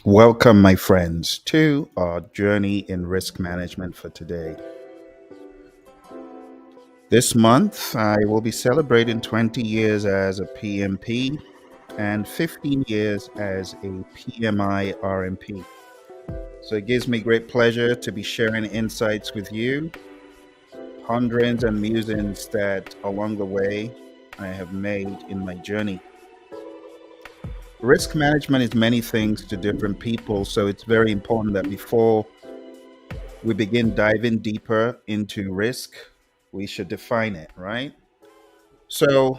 Welcome, my friends, to our journey in risk management for today. This month, I will be celebrating 20 years as a PMP and 15 years as a PMI-RMP. So it gives me great pleasure to be sharing insights with you, ponderings and musings that along the way I have made in my journey. Risk management is many things to different people, so it's very important that before we begin diving deeper into risk, we should define it, right? So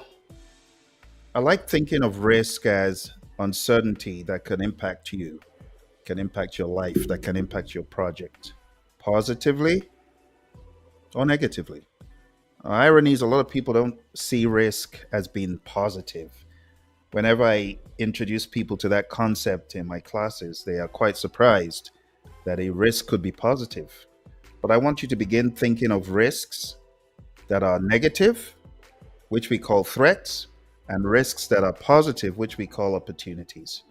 I like thinking of risk as uncertainty that can impact you, can impact your life, that can impact your project positively or negatively. Irony is a lot of people don't see risk as being positive. Whenever I introduce people to that concept in my classes, they are quite surprised that a risk could be positive. But I want you to begin thinking of risks that are negative, which we call threats, and risks that are positive, which we call opportunities.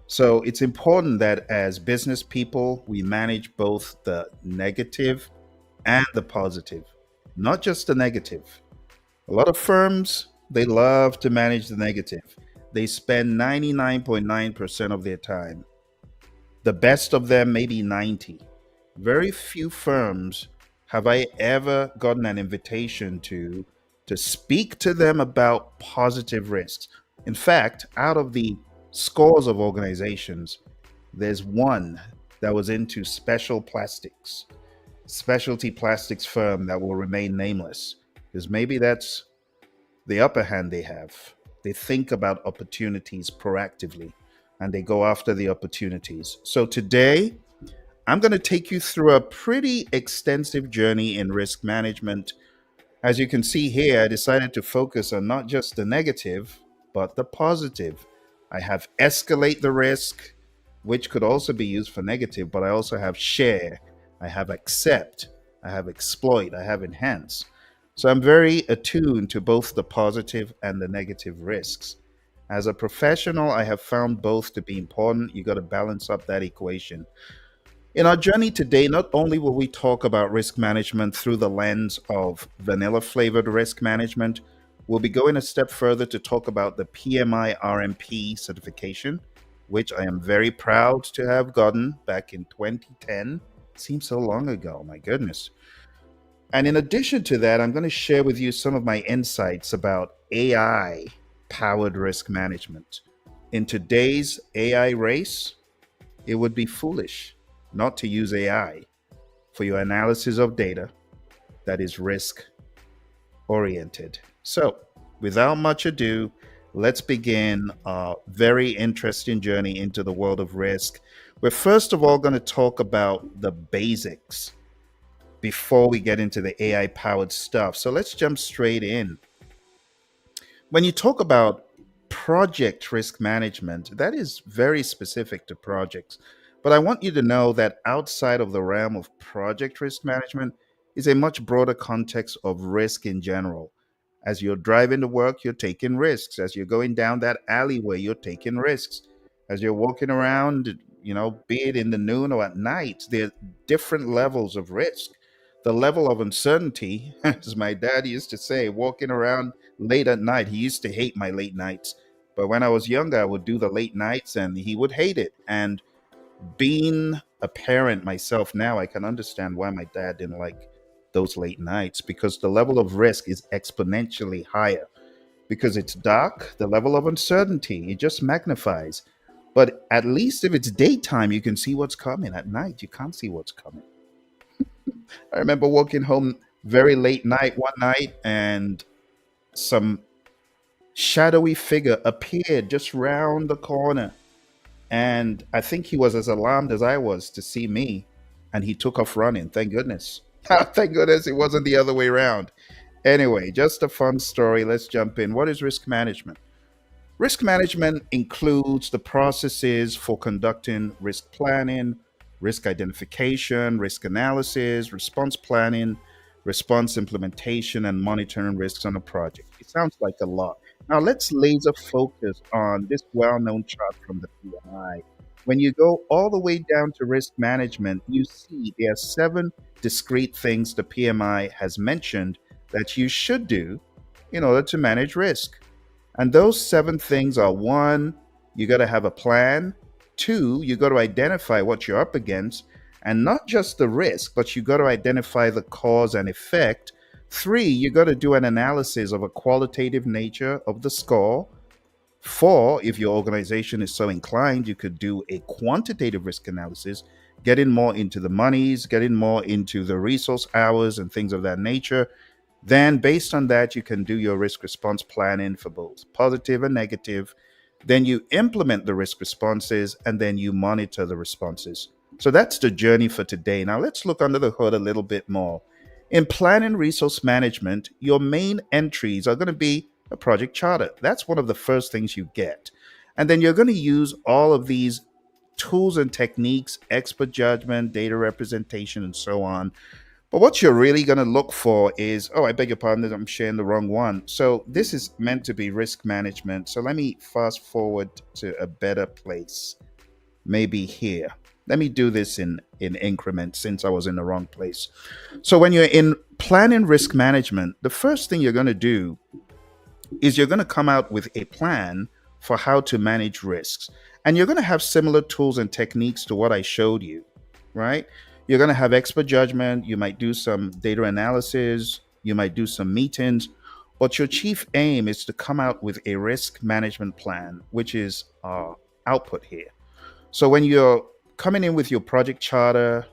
So it's important that as business people, we manage both the negative and the positive, not just the negative. A lot of firms, they love to manage the negative. They spend 99.9% of their time. The best of them, maybe 90. Very few firms have I ever gotten an invitation to speak to them about positive risks. In fact, out of the scores of organizations, there's one that was into special plastics, specialty plastics firm that will remain nameless because maybe that's the upper hand they have. They think about opportunities proactively and they go after the opportunities. So today, I'm going to take you through a pretty extensive journey in risk management. As you can see here, I decided to focus on not just the negative, but the positive. I have escalate the risk, which could also be used for negative, but I also have share, I have accept, I have exploit, I have enhance. So I'm very attuned to both the positive and the negative risks. As a professional, I have found both to be important. You got to balance up that equation. In our journey today, not only will we talk about risk management through the lens of vanilla flavored risk management, we'll be going a step further to talk about the PMI-RMP certification, which I am very proud to have gotten back in 2010. Seems so long ago, my goodness. And in addition to that, I'm going to share with you some of my insights about AI powered risk management. In today's AI race, it would be foolish not to use AI for your analysis of data that is risk oriented. So, without much ado, let's begin a very interesting journey into the world of risk. We're first of all going to talk about the basics before we get into the AI powered stuff. So, let's jump straight in. When you talk about project risk management, that is very specific to projects. But I want you to know that outside of the realm of project risk management is a much broader context of risk in general. As you're driving to work, you're taking risks. As you're going down that alleyway, you're taking risks. As you're walking around, be it in the noon or at night, there are different levels of risk. The level of uncertainty, as my dad used to say, walking around late at night. He used to hate my late nights. But when I was younger, I would do the late nights and he would hate it. And being a parent myself now, I can understand why my dad didn't like those late nights because the level of risk is exponentially higher. Because it's dark, the level of uncertainty, it just magnifies. But at least if it's daytime, you can see what's coming. At night, you can't see what's coming. I remember walking home very late night one night and some shadowy figure appeared just round the corner. And I think he was as alarmed as I was to see me. And he took off running. Thank goodness. Thank goodness it wasn't the other way around. Anyway, just a fun story. Let's jump in. What is risk management? Risk management includes the processes for conducting risk planning, risk identification, risk analysis, response planning, response implementation, and monitoring risks on a project. It sounds like a lot. Now let's laser focus on this well known chart from the PMI. When you go all the way down to risk management, you see there are seven discrete things the PMI has mentioned that you should do in order to manage risk. And those seven things are: one, you got to have a plan; two, you got to identify what you're up against, and not just the risk, but you got to identify the cause and effect; three, you got to do an analysis of a qualitative nature of the score; four, if your organization is so inclined, you could do a quantitative risk analysis, getting more into the monies, getting more into the resource hours and things of that nature. Then, based on that, you can do your risk response planning for both positive and negative. Then you implement the risk responses, and then you monitor the responses. So that's the journey for today. Now, let's look under the hood a little bit more. In planning resource management, your main entries are going to be a project charter. That's one of the first things you get. And then you're going to use all of these tools and techniques, expert judgment, data representation, and so on. But what you're really going to look for is, oh, I beg your pardon, I'm sharing the wrong one. So this is meant to be risk management. So let me fast forward to a better place, maybe here. Let me do this in increments since I was in the wrong place. So when you're in planning risk management, the first thing you're going to do is you're going to come out with a plan for how to manage risks. And you're going to have similar tools and techniques to what I showed you, right? You're going to have expert judgment. You might do some data analysis. You might do some meetings. But your chief aim is to come out with a risk management plan, which is our output here. So when you're coming in with your project charter,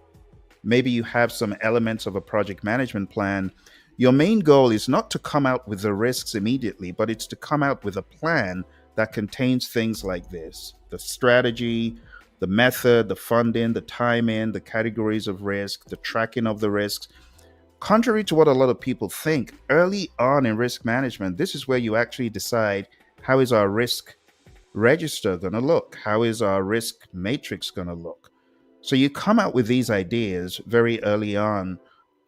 maybe you have some elements of a project management plan. Your main goal is not to come out with the risks immediately, but it's to come out with a plan that contains things like this: the strategy, the method, the funding, the timing, the categories of risk, the tracking of the risks. Contrary to what a lot of people think, early on in risk management, this is where you actually decide, how is our risk register going to look? How is our risk matrix going to look? So you come out with these ideas very early on,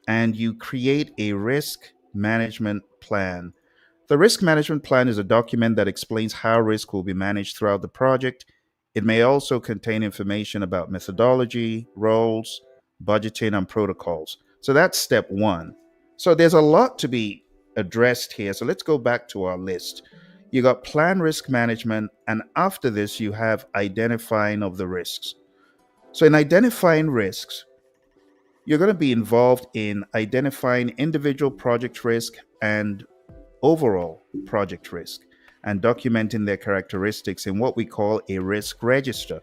and you create a risk management plan. The risk management plan is a document that explains how risk will be managed throughout the project. It may also contain information about methodology, roles, budgeting, and protocols. So that's step one. So there's a lot to be addressed here. So let's go back to our list. You got plan risk management, and after this, you have identifying of the risks. So in identifying risks, you're going to be involved in identifying individual project risk and overall project risk, and documenting their characteristics in what we call a risk register.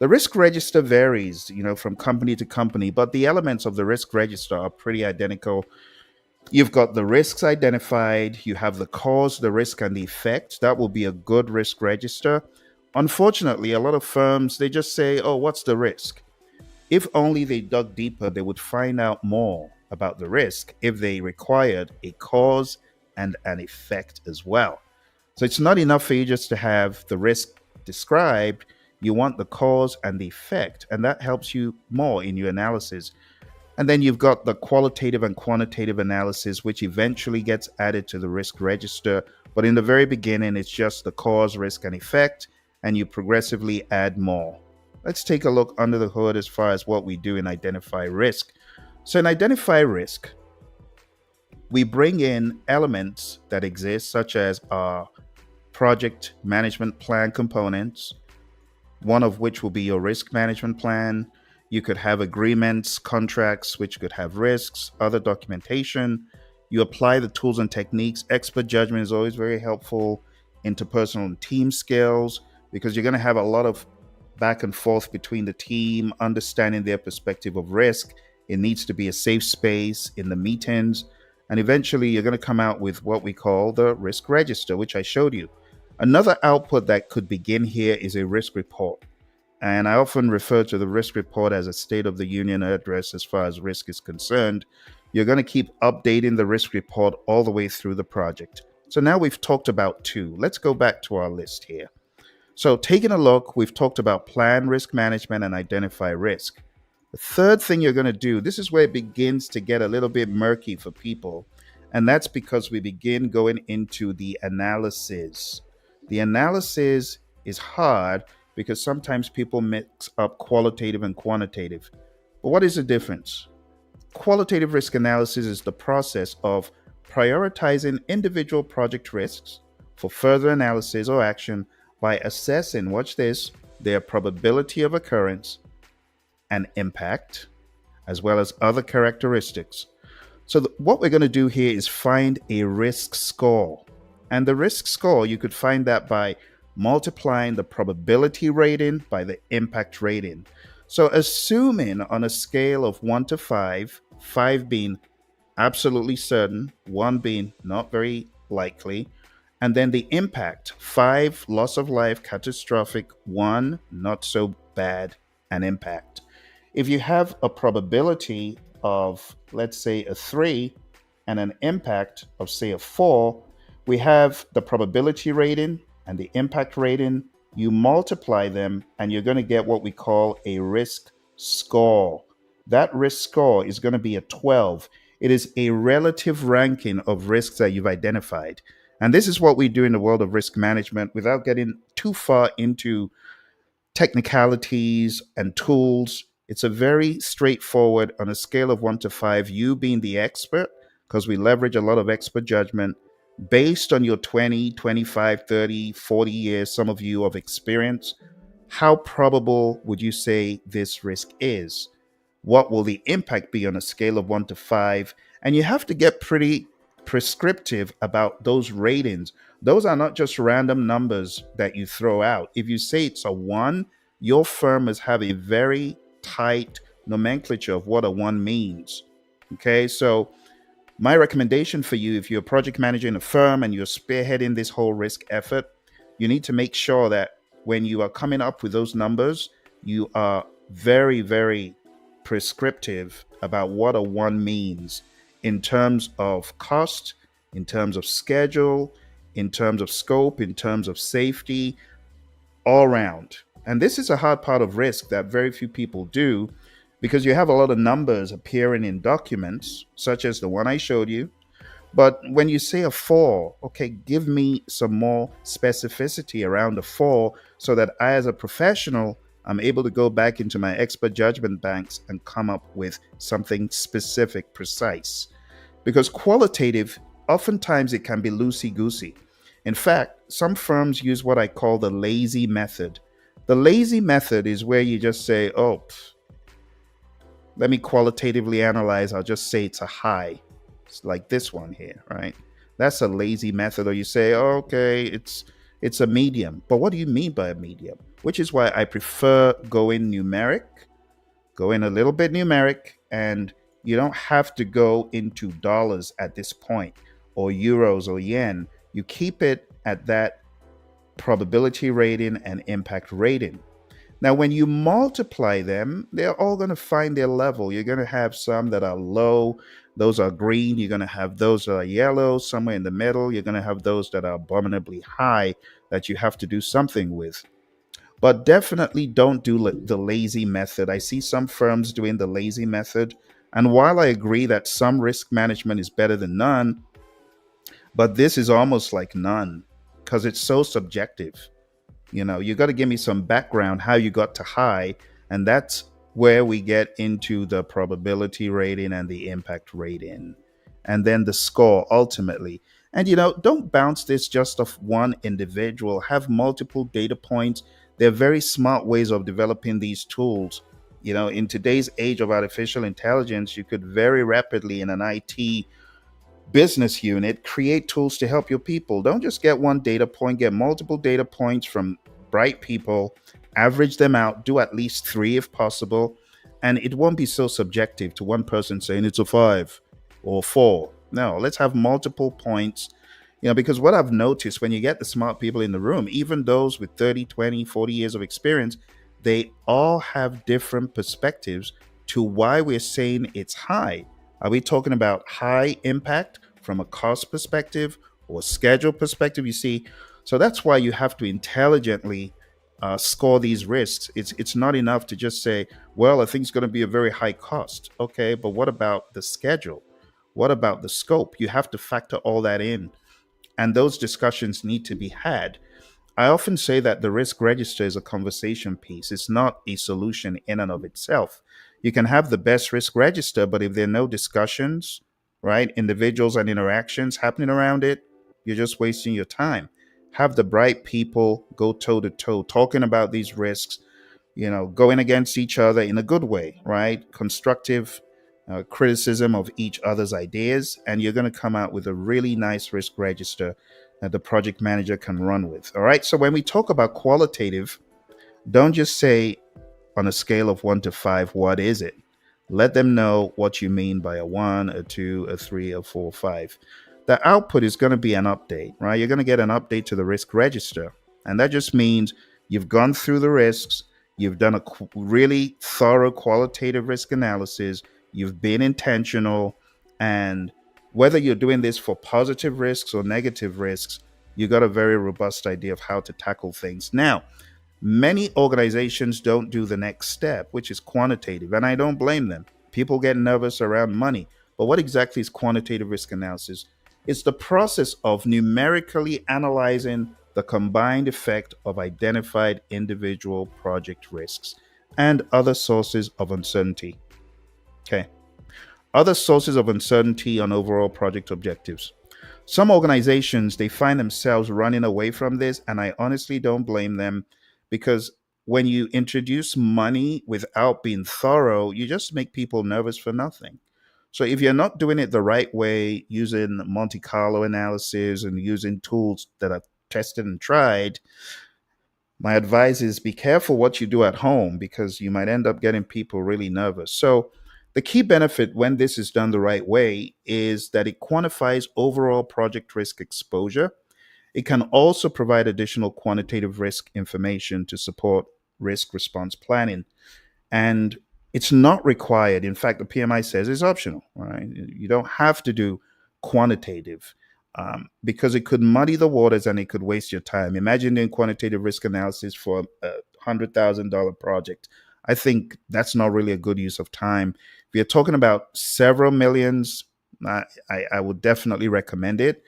The risk register varies, from company to company, but the elements of the risk register are pretty identical. You've got the risks identified, you have the cause, the risk, and the effect. That will be a good risk register. Unfortunately, a lot of firms, they just say, oh, what's the risk? If only they dug deeper, they would find out more about the risk if they required a cause and an effect as well. So it's not enough for you just to have the risk described. You want the cause and the effect, and that helps you more in your analysis. And then you've got the qualitative and quantitative analysis, which eventually gets added to the risk register. But in the very beginning, it's just the cause, risk, and effect, and you progressively add more. Let's take a look under the hood as far as what we do in identify risk. So in identify risk, we bring in elements that exist, such as our project management plan components, one of which will be your risk management plan. You could have agreements, contracts, which could have risks, other documentation. You apply the tools and techniques. Expert judgment is always very helpful. Interpersonal and team skills, because you're going to have a lot of back and forth between the team, understanding their perspective of risk. It needs to be a safe space in the meetings. And eventually, you're going to come out with what we call the risk register, which I showed you. Another output that could begin here is a risk report. And I often refer to the risk report as a State of the Union address as far as risk is concerned. You're going to keep updating the risk report all the way through the project. So now we've talked about two. Let's go back to our list here. So taking a look, we've talked about plan risk management and identify risk. The third thing you're going to do, this is where it begins to get a little bit murky for people. And that's because we begin going into the analysis. The analysis is hard because sometimes people mix up qualitative and quantitative. But what is the difference? Qualitative risk analysis is the process of prioritizing individual project risks for further analysis or action by assessing, watch this, their probability of occurrence and impact, as well as other characteristics. So, what we're going to do here is find a risk score. And the risk score, you could find that by multiplying the probability rating by the impact rating. So, assuming on a scale of 1 to 5, 5 being absolutely certain, 1 being not very likely, and then the impact 5, loss of life, catastrophic, 1, not so bad, and impact. If you have a probability of, let's say, a 3 and an impact of, say, a 4, we have the probability rating and the impact rating. You multiply them, and you're going to get what we call a risk score. That risk score is going to be a 12. It is a relative ranking of risks that you've identified. And this is what we do in the world of risk management without getting too far into technicalities and tools. It's a very straightforward on a scale of 1 to 5, you being the expert, because we leverage a lot of expert judgment based on your 20, 25, 30, 40 years, some of you of experience. How probable would you say this risk is? What will the impact be on a scale of 1 to 5? And you have to get pretty prescriptive about those ratings. Those are not just random numbers that you throw out. If you say it's a 1, your firm must have a very tight nomenclature of what a 1 means. Okay, so my recommendation for you, if you're a project manager in a firm and you're spearheading this whole risk effort, you need to make sure that when you are coming up with those numbers, you are very, very prescriptive about what a 1 means in terms of cost, in terms of schedule, in terms of scope, in terms of safety, all around. And this is a hard part of risk that very few people do, because you have a lot of numbers appearing in documents, such as the one I showed you. But when you say a 4, okay, give me some more specificity around a 4 so that I, as a professional, I'm able to go back into my expert judgment banks and come up with something specific, precise. Because qualitative, oftentimes it can be loosey-goosey. In fact, some firms use what I call the lazy method. The lazy method is where you just say, oh, let me qualitatively analyze. I'll just say it's a high. It's like this one here, right? That's a lazy method. Or you say, oh, okay, it's a medium. But what do you mean by a medium? Which is why I prefer going numeric, going a little bit numeric, and you don't have to go into dollars at this point, or euros or yen. You keep it at that probability rating and impact rating. Now, when you multiply them, they're all going to find their level. You're going to have some that are low, those are green. You're going to have those that are yellow, somewhere in the middle. You're going to have those that are abominably high that you have to do something with. But definitely don't do the lazy method. I see some firms doing the lazy method. And while I agree that some risk management is better than none, but this is almost like none because it's so subjective. You got to give me some background how you got to high, and that's where we get into the probability rating and the impact rating, and then the score ultimately. And don't bounce this just off one individual. Have multiple data points. They're very smart ways of developing these tools. In today's age of artificial intelligence, you could very rapidly in an IT business unit create tools to help your people. Don't just get one data point, get multiple data points from bright people, average them out, do at least 3 if possible, and it won't be so subjective to one person saying it's a 5 or 4. No, let's have multiple points. Because what I've noticed, when you get the smart people in the room, even those with 30, 20, 40 years of experience, they all have different perspectives to why we're saying it's high. Are we talking about high impact from a cost perspective or schedule perspective? You see, so that's why you have to intelligently score these risks. It's not enough to just say, well, I think it's going to be a very high cost. Okay, but what about the schedule? What about the scope? You have to factor all that in. And those discussions need to be had. I often say that the risk register is a conversation piece. It's not a solution in and of itself. You can have the best risk register, but if there are no discussions, right, individuals and interactions happening around it, you're just wasting your time. Have the bright people go toe to toe talking about these risks, going against each other in a good way, right? Constructive criticism of each other's ideas, and you're going to come out with a really nice risk register that the project manager can run with. All right. So when we talk about qualitative, don't just say on a scale of 1 to 5, what is it? Let them know what you mean by a 1, a 2, a 3, a 4, 5. The output is going to be an update, right? You're going to get an update to the risk register. And that just means you've gone through the risks, you've done a really thorough qualitative risk analysis, you've been intentional, and whether you're doing this for positive risks or negative risks, you got a very robust idea of how to tackle things. Now, many organizations don't do the next step, which is quantitative, and I don't blame them. People get nervous around money. But what exactly is quantitative risk analysis? It's the process of numerically analyzing the combined effect of identified individual project risks and other sources of uncertainty. Okay. Other sources of uncertainty on overall project objectives. Some organizations, they find themselves running away from this, and I honestly don't blame them, because when you introduce money without being thorough, you just make people nervous for nothing. So if you're not doing it the right way, using Monte Carlo analysis and using tools that are tested and tried, my advice is be careful what you do at home, because you might end up getting people really nervous. So the key benefit when this is done the right way is that it quantifies overall project risk exposure. It can also provide additional quantitative risk information to support risk response planning. And it's not required. In fact, the PMI says it's optional, right? You don't have to do quantitative, because it could muddy the waters and it could waste your time. Imagine doing quantitative risk analysis for a $100,000 project. I think that's not really a good use of time. If you're talking about several millions, I would definitely recommend it.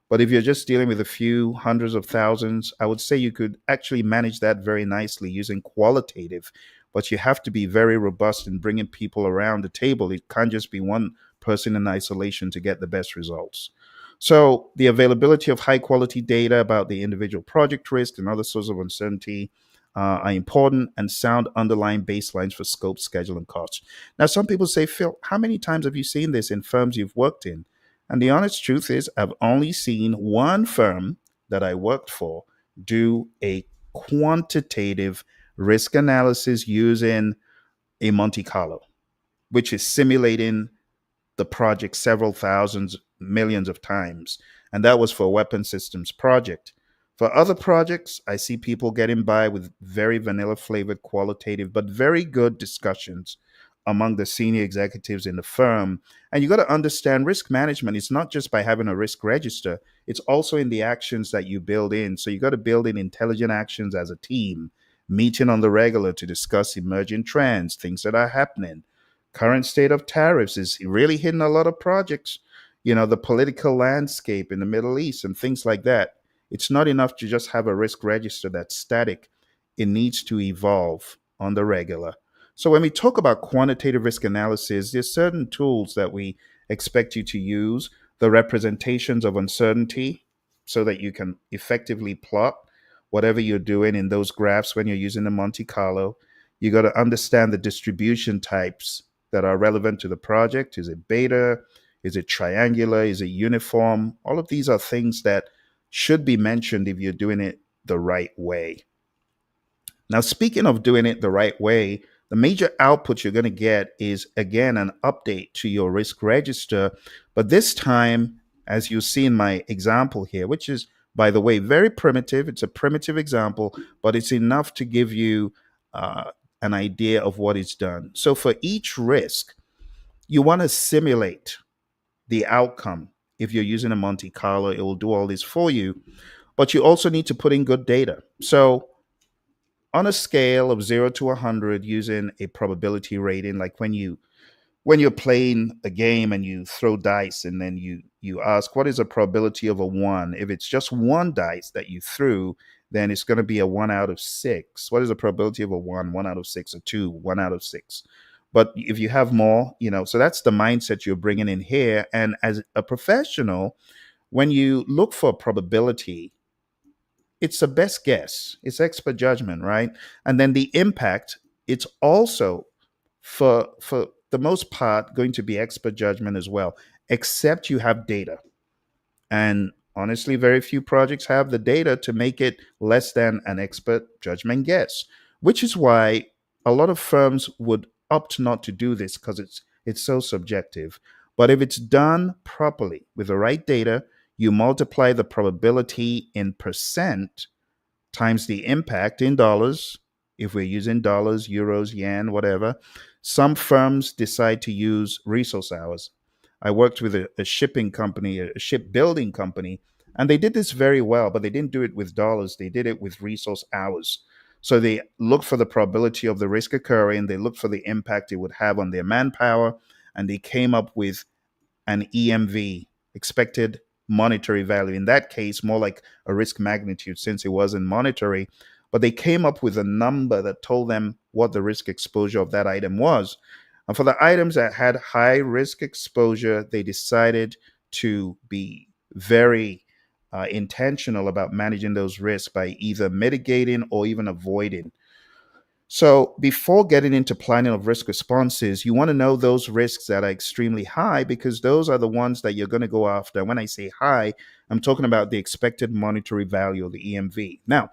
But if you're just dealing with a few hundreds of thousands, I would say you could actually manage that very nicely using qualitative. But you have to be very robust in bringing people around the table. It can't just be one person in isolation to get the best results. So, the availability of high quality data about the individual project risk and other sources of uncertainty are important, and sound underlying baselines for scope, schedule, and cost. Now, some people say, Phil, how many times have you seen this in firms you've worked in? And the honest truth is, I've only seen one firm that I worked for do a quantitative risk analysis using a Monte Carlo, which is simulating the project several thousands, millions of times. And that was for a weapon systems project. For other projects, I see people getting by with very vanilla flavored qualitative, but very good discussions among the senior executives in the firm. And you got to understand risk management is not just by having a risk register, it's also in the actions that you build in. So you got to build in intelligent actions as a team, meeting on the regular to discuss emerging trends, things that are happening. Current state of tariffs is really hitting a lot of projects, the political landscape in the Middle East and things like that. It's not enough to just have a risk register that's static. It needs to evolve on the regular. So when we talk about quantitative risk analysis, there's certain tools that we expect you to use. The representations of uncertainty, so that you can effectively plot whatever you're doing in those graphs when you're using the Monte Carlo. You got to understand the distribution types that are relevant to the project. Is it beta? Is it triangular? Is it uniform? All of these are things that should be mentioned if you're doing it the right way. Now, speaking of doing it the right way, the major output you're going to get is, again, an update to your risk register. But this time, as you see in my example here, which is, by the way, very primitive, it's a primitive example, but it's enough to give you an idea of what is done. So for each risk, you want to simulate the outcome. If you're using a Monte Carlo, it will do all this for you. But you also need to put in good data. So on a scale of 0 to 100, using a probability rating, like when you're playing a game and you throw dice, and then you ask what is a probability of a 1. If it's just one dice that you threw then it's going to be a 1 out of 6. What is the probability of a one? 1 out of 6, a two, 1 out of 6. But if you have more, so that's the mindset you're bringing in here. And as a professional, when you look for probability, it's the best guess. It's expert judgment, right? And then the impact, it's also for the most part going to be expert judgment as well, except you have data. And honestly, very few projects have the data to make it less than an expert judgment guess, which is why a lot of firms would opt not to do this because it's so subjective. But if it's done properly with the right data, you multiply the probability in percent times the impact in dollars, if we're using dollars, euros, yen, whatever. Some firms decide to use resource hours. I worked with a shipping company, a shipbuilding company, and they did this very well, but they didn't do it with dollars. They did it with resource hours. So they looked for the probability of the risk occurring, they looked for the impact it would have on their manpower, and they came up with an EMV, expected monetary value. In that case, more like a risk magnitude since it wasn't monetary. But they came up with a number that told them what the risk exposure of that item was. And for the items that had high risk exposure, they decided to be very intentional about managing those risks by either mitigating or even avoiding. So, before getting into planning of risk responses, you want to know those risks that are extremely high because those are the ones that you're going to go after. When I say high, I'm talking about the expected monetary value of the EMV. Now,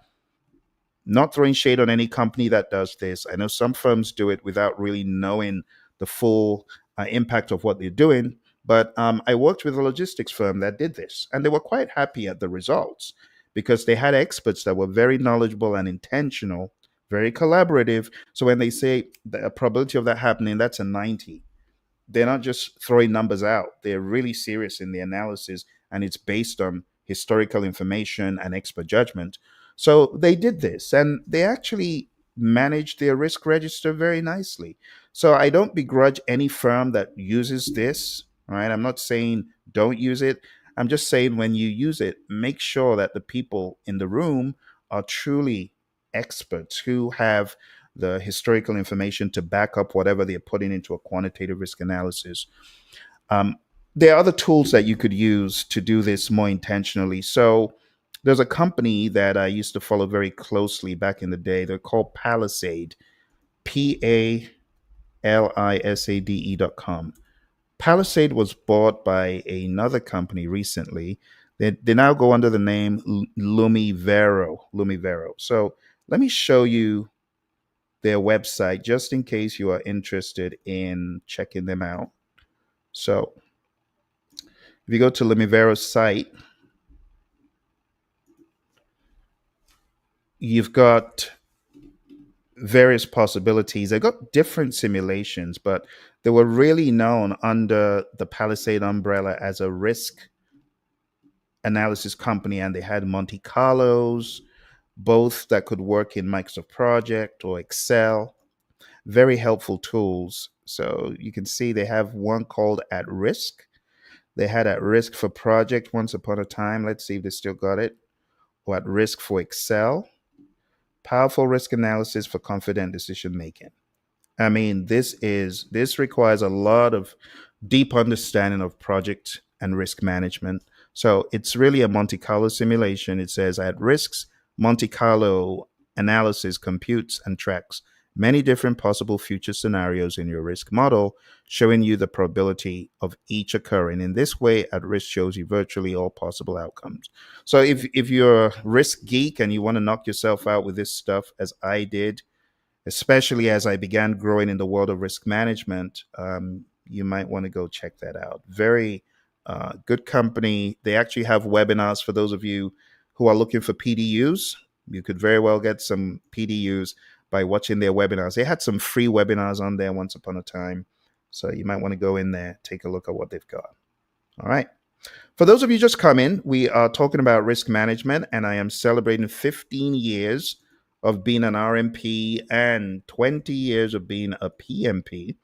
not throwing shade on any company that does this. I know some firms do it without really knowing the full impact of what they're doing. But I worked with a logistics firm that did this, and they were quite happy at the results because they had experts that were very knowledgeable and intentional, very collaborative. So when they say the probability of that happening, that's a 90. They're not just throwing numbers out. They're really serious in the analysis, and it's based on historical information and expert judgment. So they did this, and they actually managed their risk register very nicely. So I don't begrudge any firm that uses this, right? I'm not saying don't use it. I'm just saying when you use it, make sure that the people in the room are truly experts who have the historical information to back up whatever they're putting into a quantitative risk analysis. Um, there are other tools that you could use to do this more intentionally. So there's a company that I used to follow very closely back in the day. They're called Palisade, PALISADE.com. Palisade was bought by another company recently. They now go under the name Lumivero. Lumivero. So let me show you their website just in case you are interested in checking them out. So if you go to Lumivero's site, you've got various possibilities. They've got different simulations, but they were really known under the Palisade umbrella as a risk analysis company, and they had Monte Carlos, both that could work in Microsoft Project or Excel. Very helpful tools. So you can see they have one called At Risk. They had At Risk for Project once upon a time. Let's see if they still got it. Or At Risk for Excel. Powerful risk analysis for confident decision making. I mean, this requires a lot of deep understanding of project and risk management. So it's really a Monte Carlo simulation. It says at risks, Monte Carlo analysis computes and tracks many different possible future scenarios in your risk model, showing you the probability of each occurring. In this way, at risk shows you virtually all possible outcomes. So if you're a risk geek and you want to knock yourself out with this stuff, as I did, especially as I began growing in the world of risk management, you might want to go check that out. Very good company. They actually have webinars for those of you who are looking for PDUs. You could very well get some PDUs by watching their webinars. They had some free webinars on there once upon a time. So you might want to go in there, take a look at what they've got. All right. For those of you just come in, we are talking about risk management, and I am celebrating 15 years of being an RMP and 20 years of being a PMP.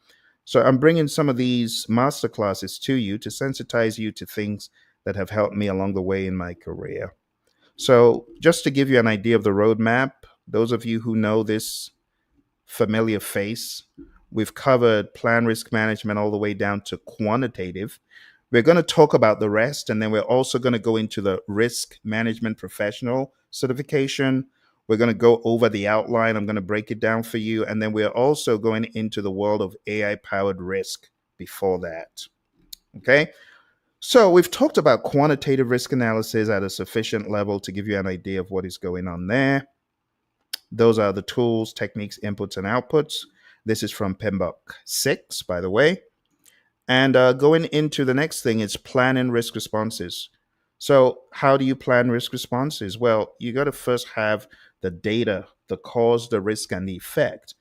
So I'm bringing some of these masterclasses to you to sensitize you to things that have helped me along the way in my career. So, just to give you an idea of the roadmap, those of you who know this familiar face, we've covered plan risk management all the way down to quantitative. We're going to talk about the rest, and then we're also going to go into the risk management professional certification. We're going to go over the outline. I'm going to break it down for you. And then we're also going into the world of AI powered risk before that. Okay. So we've talked about quantitative risk analysis at a sufficient level to give you an idea of what is going on there. Those are the tools, techniques, inputs, and outputs. This is from PMBOK 6, by the way. And going into the next thing is planning risk responses. So, how do you plan risk responses? Well, you got to first have the data, the cause, the risk, and the effect,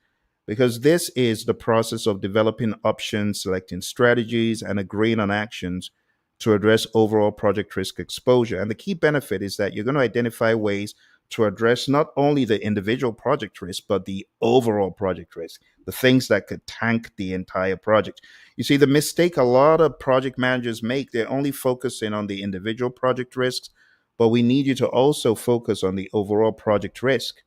because this is the process of developing options, selecting strategies, and agreeing on actions to address overall project risk exposure. And the key benefit is that you're going to identify ways to address not only the individual project risk, but the overall project risk, the things that could tank the entire project. You see, the mistake a lot of project managers make, they're only focusing on the individual project risks, but we need you to also focus on the overall project risk.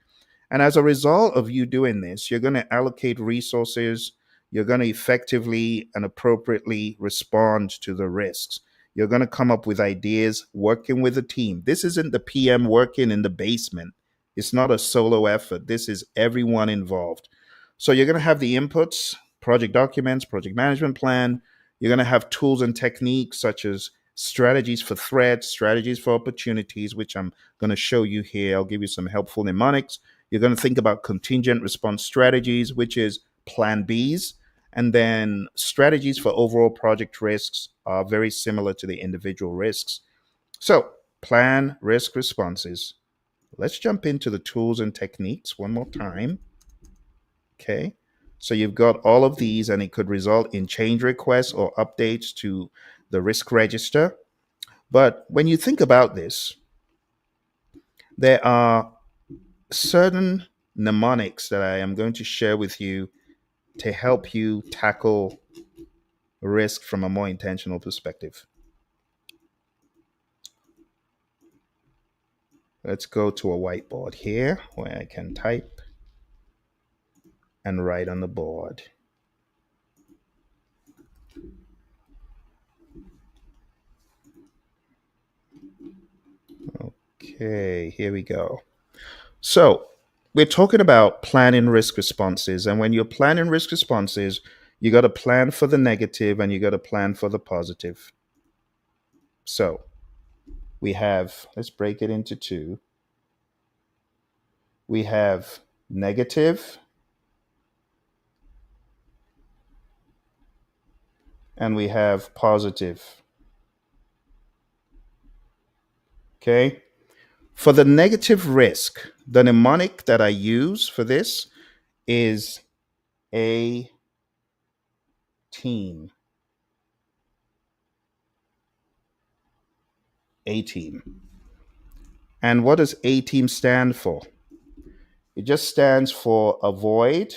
And as a result of you doing this, you're going to allocate resources. You're going to effectively and appropriately respond to the risks. You're going to come up with ideas working with a team. This isn't the PM working in the basement. It's not a solo effort. This is everyone involved. So you're going to have the inputs, project documents, project management plan. You're going to have tools and techniques such as strategies for threats, strategies for opportunities, which I'm going to show you here. I'll give you some helpful mnemonics. You're going to think about contingent response strategies, which is plan Bs. And then strategies for overall project risks are very similar to the individual risks. So, plan risk responses. Let's jump into the tools and techniques one more time. Okay. So, you've got all of these, and it could result in change requests or updates to the risk register. But when you think about this, there are certain mnemonics that I am going to share with you to help you tackle risk from a more intentional perspective. Let's go to a whiteboard here where I can type and write on the board. Okay, here we go. So, we're talking about planning risk responses. And when you're planning risk responses, you got to plan for the negative and you got to plan for the positive. So, let's break it into two. We have negative and we have positive. Okay. For the negative risk, the mnemonic that I use for this is A team. A team. And what does A team stand for? It just stands for avoid,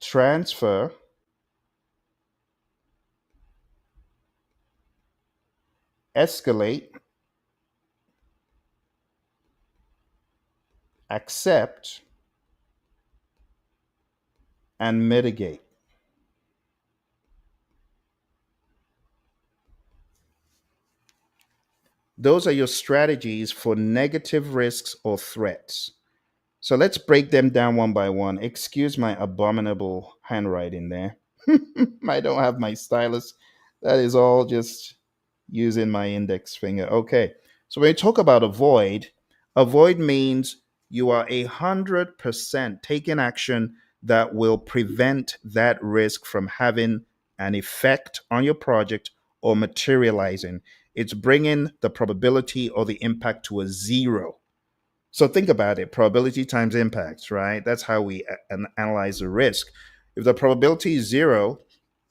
transfer, escalate, accept, and mitigate. Those are your strategies for negative risks or threats. So let's break them down one by one. Excuse my abominable handwriting there. I don't have my stylus. That is all just using my index finger. Okay. So when you talk about avoid means you are 100% taking action that will prevent that risk from having an effect on your project or materializing. It's bringing the probability or the impact to a zero. So think about it, probability times impacts, right? That's how we analyze the risk. If the probability is zero,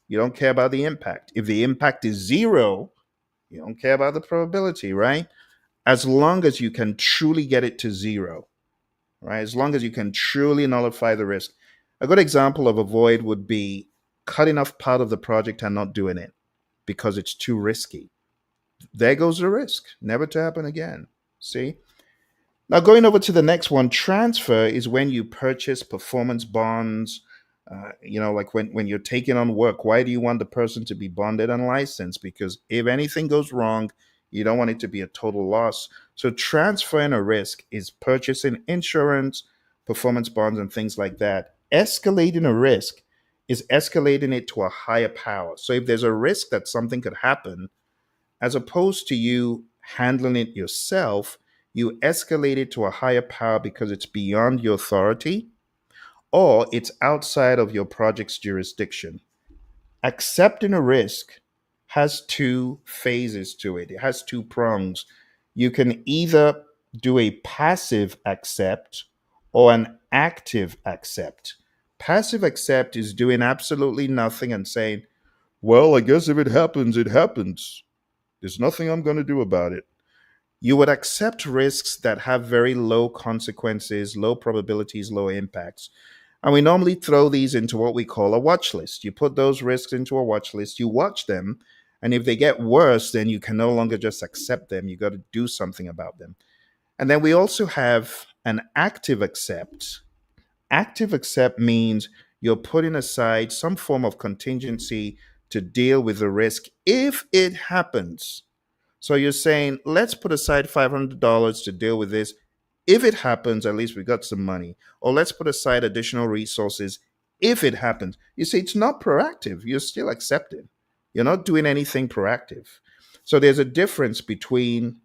you don't care about the impact. If the impact is zero, you don't care about the probability, right? As long as you can truly get it to zero, right? As long as you can truly nullify the risk. A good example of avoid would be cutting off part of the project and not doing it because it's too risky. There goes the risk, never to happen again. See? Now, going over to the next one, transfer is when you purchase performance bonds. Like when you're taking on work, why do you want the person to be bonded and licensed? Because if anything goes wrong, you don't want it to be a total loss. So, transferring a risk is purchasing insurance, performance bonds, and things like that. Escalating a risk is escalating it to a higher power. So, if there's a risk that something could happen, as opposed to you handling it yourself, you escalate it to a higher power because it's beyond your authority or it's outside of your project's jurisdiction. Accepting a risk has two phases to it, it has two prongs. You can either do a passive accept or an active accept. Passive accept is doing absolutely nothing and saying, well, I guess if it happens, it happens. There's nothing I'm going to do about it. You would accept risks that have very low consequences, low probabilities, low impacts. And we normally throw these into what we call a watch list. You put those risks into a watch list, you watch them, and if they get worse, then you can no longer just accept them. You got to do something about them. And then we also have an active accept. Active accept means you're putting aside some form of contingency to deal with the risk if it happens. So you're saying, let's put aside $500 to deal with this. If it happens, at least we got some money. Or let's put aside additional resources if it happens. You see, it's not proactive. You're still accepting. You're not doing anything proactive. So there's a difference between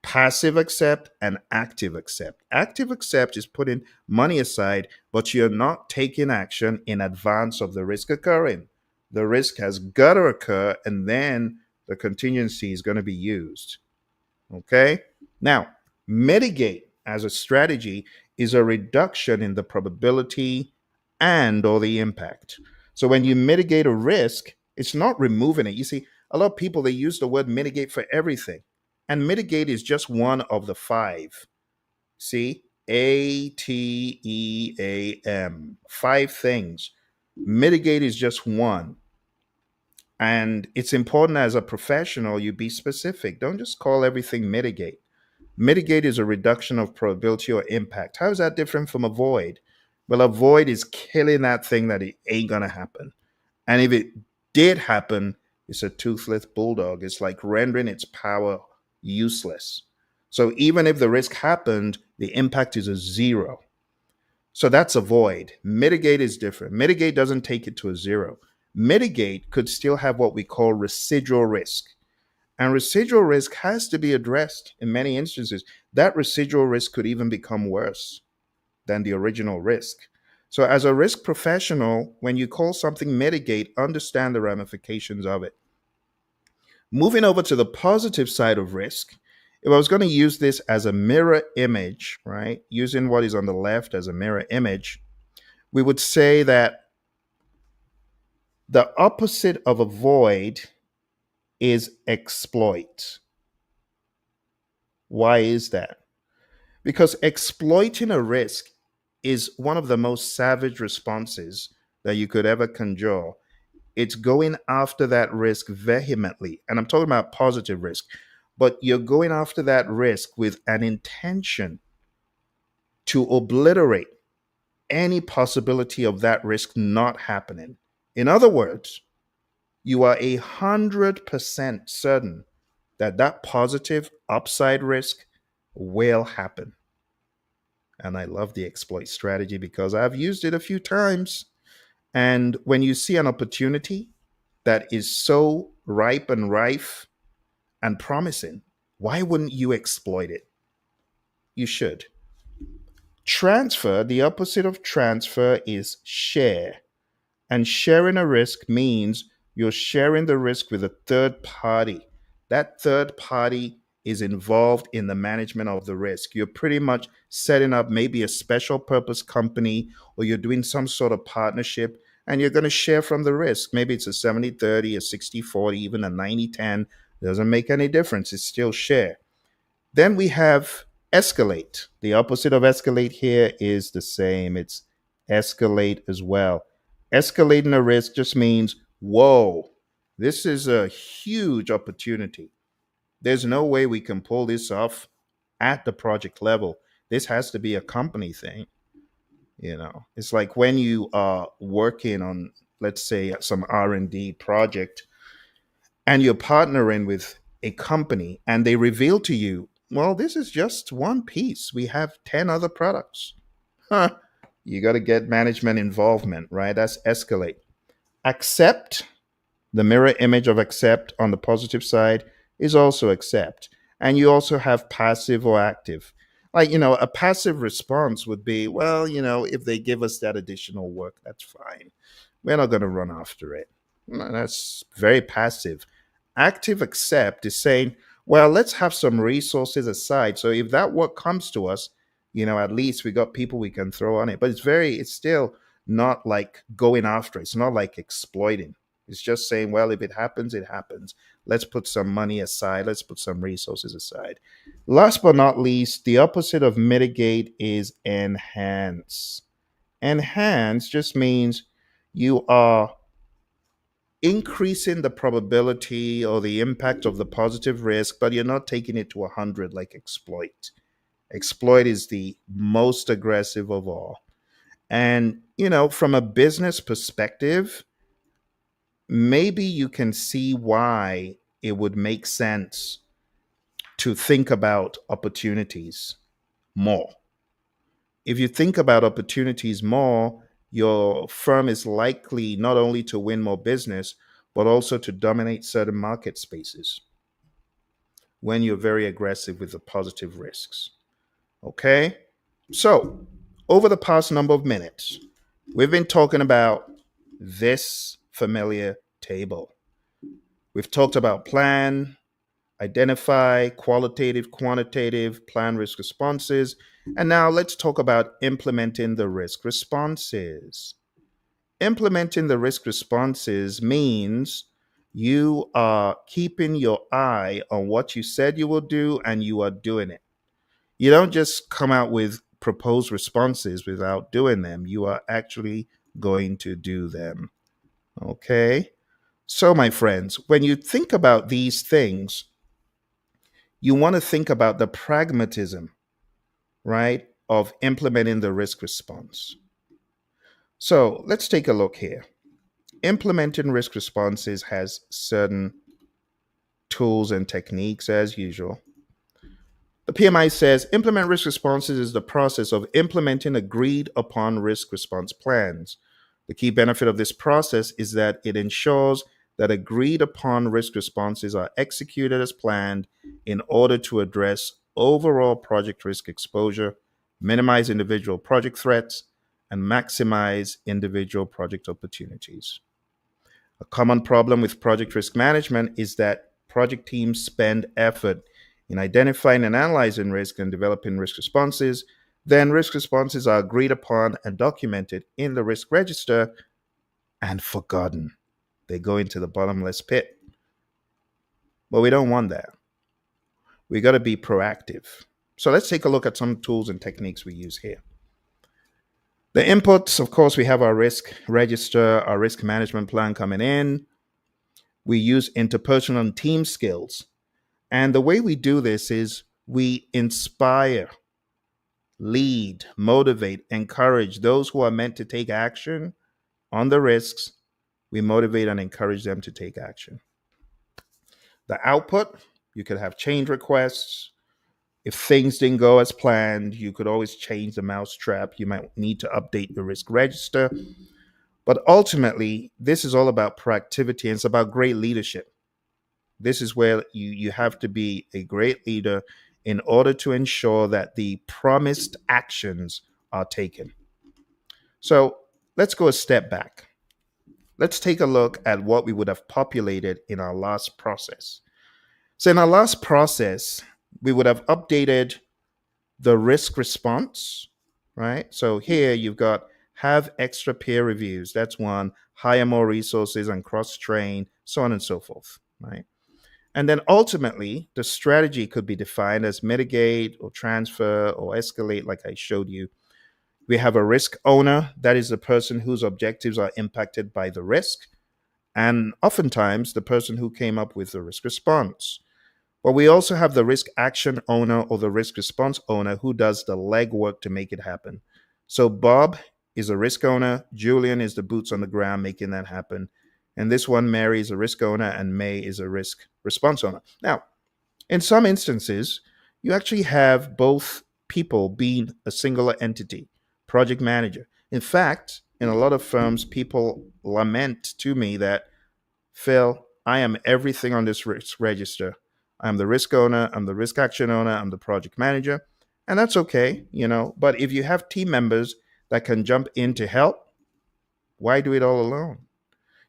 passive accept and active accept. Active accept is putting money aside, but you're not taking action in advance of the risk occurring. The risk has got to occur, and then the contingency is going to be used. Okay? Now, mitigate as a strategy is a reduction in the probability and or the impact. So when you mitigate a risk, it's not removing it. You see, a lot of people they use the word mitigate for everything. And mitigate is just one of the five. See? ATEAM. Five things. Mitigate is just one. And it's important as a professional, you be specific. Don't just call everything mitigate. Mitigate is a reduction of probability or impact. How is that different from avoid? Well, avoid is killing that thing that it ain't going to happen. And if it did happen, it's a toothless bulldog. It's like rendering its power useless. So even if the risk happened, the impact is a zero. So that's avoid. Mitigate is different. Mitigate doesn't take it to a zero. Mitigate could still have what we call residual risk. And residual risk has to be addressed in many instances. That residual risk could even become worse than the original risk. So, as a risk professional, when you call something mitigate, understand the ramifications of it. Moving over to the positive side of risk, if I was going to use this as a mirror image, right, using what is on the left as a mirror image, we would say that the opposite of avoid is exploit. Why is that? Because exploiting a risk is one of the most savage responses that you could ever conjure. It's going after that risk vehemently. And I'm talking about positive risk, but you're going after that risk with an intention to obliterate any possibility of that risk not happening. In other words, you are 100% certain that that positive upside risk will happen. And I love the exploit strategy because I've used it a few times. And when you see an opportunity that is so ripe and rife and promising, why wouldn't you exploit it? You should. Transfer, the opposite of transfer is share. And sharing a risk means you're sharing the risk with a third party. That third party is involved in the management of the risk. You're pretty much setting up maybe a special purpose company or you're doing some sort of partnership and you're going to share from the risk. Maybe it's a 70-30, a 60-40, even a 90-10. Doesn't make any difference. It's still share. Then we have escalate. The opposite of escalate here is the same. It's escalate as well. Escalating a risk just means, whoa, this is a huge opportunity. There's no way we can pull this off at the project level. This has to be a company thing. It's like when you are working on, let's say, some R&D project, and you're partnering with a company, and they reveal to you, well, this is just one piece. We have 10 other products. Huh. You got to get management involvement, right? That's escalate. Accept, the mirror image of accept on the positive side is also accept. And you also have passive or active. Like, a passive response would be, well, if they give us that additional work, that's fine. We're not going to run after it. That's very passive. Active accept is saying, well, let's have some resources aside. So if that work comes to us, at least we got people we can throw on it. But it's still not like going after it. It's not like exploiting. It's just saying, well, if it happens, it happens. Let's put some money aside. Let's put some resources aside. Last but not least, the opposite of mitigate is enhance. Enhance just means you are increasing the probability or the impact of the positive risk, but you're not taking it to 100 like exploit. Exploit is the most aggressive of all. And, from a business perspective, maybe you can see why it would make sense to think about opportunities more. If you think about opportunities more, your firm is likely not only to win more business, but also to dominate certain market spaces when you're very aggressive with the positive risks. Okay? So, over the past number of minutes, we've been talking about this familiar table. We've talked about plan, identify, qualitative, quantitative, plan risk responses. And now let's talk about implementing the risk responses. Implementing the risk responses means you are keeping your eye on what you said you will do and you are doing it. You don't just come out with proposed responses without doing them. You are actually going to do them. Okay? So, my friends, when you think about these things, you want to think about the pragmatism, right, of implementing the risk response. So let's take a look here. Implementing risk responses has certain tools and techniques as usual. The PMI says implement risk responses is the process of implementing agreed upon risk response plans. The key benefit of this process is that it ensures that agreed upon risk responses are executed as planned in order to address overall project risk exposure, minimize individual project threats, and maximize individual project opportunities. A common problem with project risk management is that project teams spend effort in identifying and analyzing risk and developing risk responses. Then risk responses are agreed upon and documented in the risk register and forgotten. They go into the bottomless pit. But we don't want that. We got to be proactive. So let's take a look at some tools and techniques we use here. The inputs, of course, we have our risk register, our risk management plan coming in. We use interpersonal and team skills. And the way we do this is we inspire, lead, motivate, encourage those who are meant to take action on the risks. We motivate and encourage them to take action. The output, you could have change requests. If things didn't go as planned, you could always change the mousetrap. You might need to update the risk register. But ultimately, this is all about proactivity and it's about great leadership. This is where you have to be a great leader in order to ensure that the promised actions are taken. So let's go a step back. Let's take a look at what we would have populated in our last process. So in our last process, we would have updated the risk response, right? So here you've got have extra peer reviews. That's one. Hire more resources and cross-train, so on and so forth, right? And then ultimately, the strategy could be defined as mitigate or transfer or escalate, like I showed you. We have a risk owner. That is the person whose objectives are impacted by the risk. And oftentimes, the person who came up with the risk response. But we also have the risk action owner or the risk response owner who does the legwork to make it happen. So Bob is a risk owner, Julian is the boots on the ground making that happen. And this one, Mary is a risk owner, and May is a risk response owner. Now, in some instances, you actually have both people being a singular entity, project manager. In fact, in a lot of firms, people lament to me that, Phil, I am everything on this risk register. I'm the risk owner, I'm the risk action owner, I'm the project manager. And that's okay, But if you have team members that can jump in to help, why do it all alone?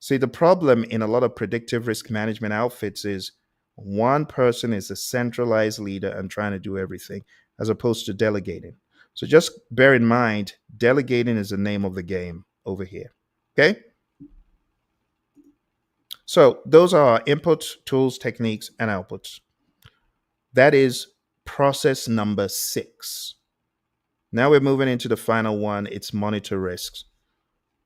See, the problem in a lot of predictive risk management outfits is one person is a centralized leader and trying to do everything as opposed to delegating. So just bear in mind, delegating is the name of the game over here. Okay? So those are our inputs, tools, techniques, and outputs. That is process number 6. Now we're moving into the final one. It's monitor risks.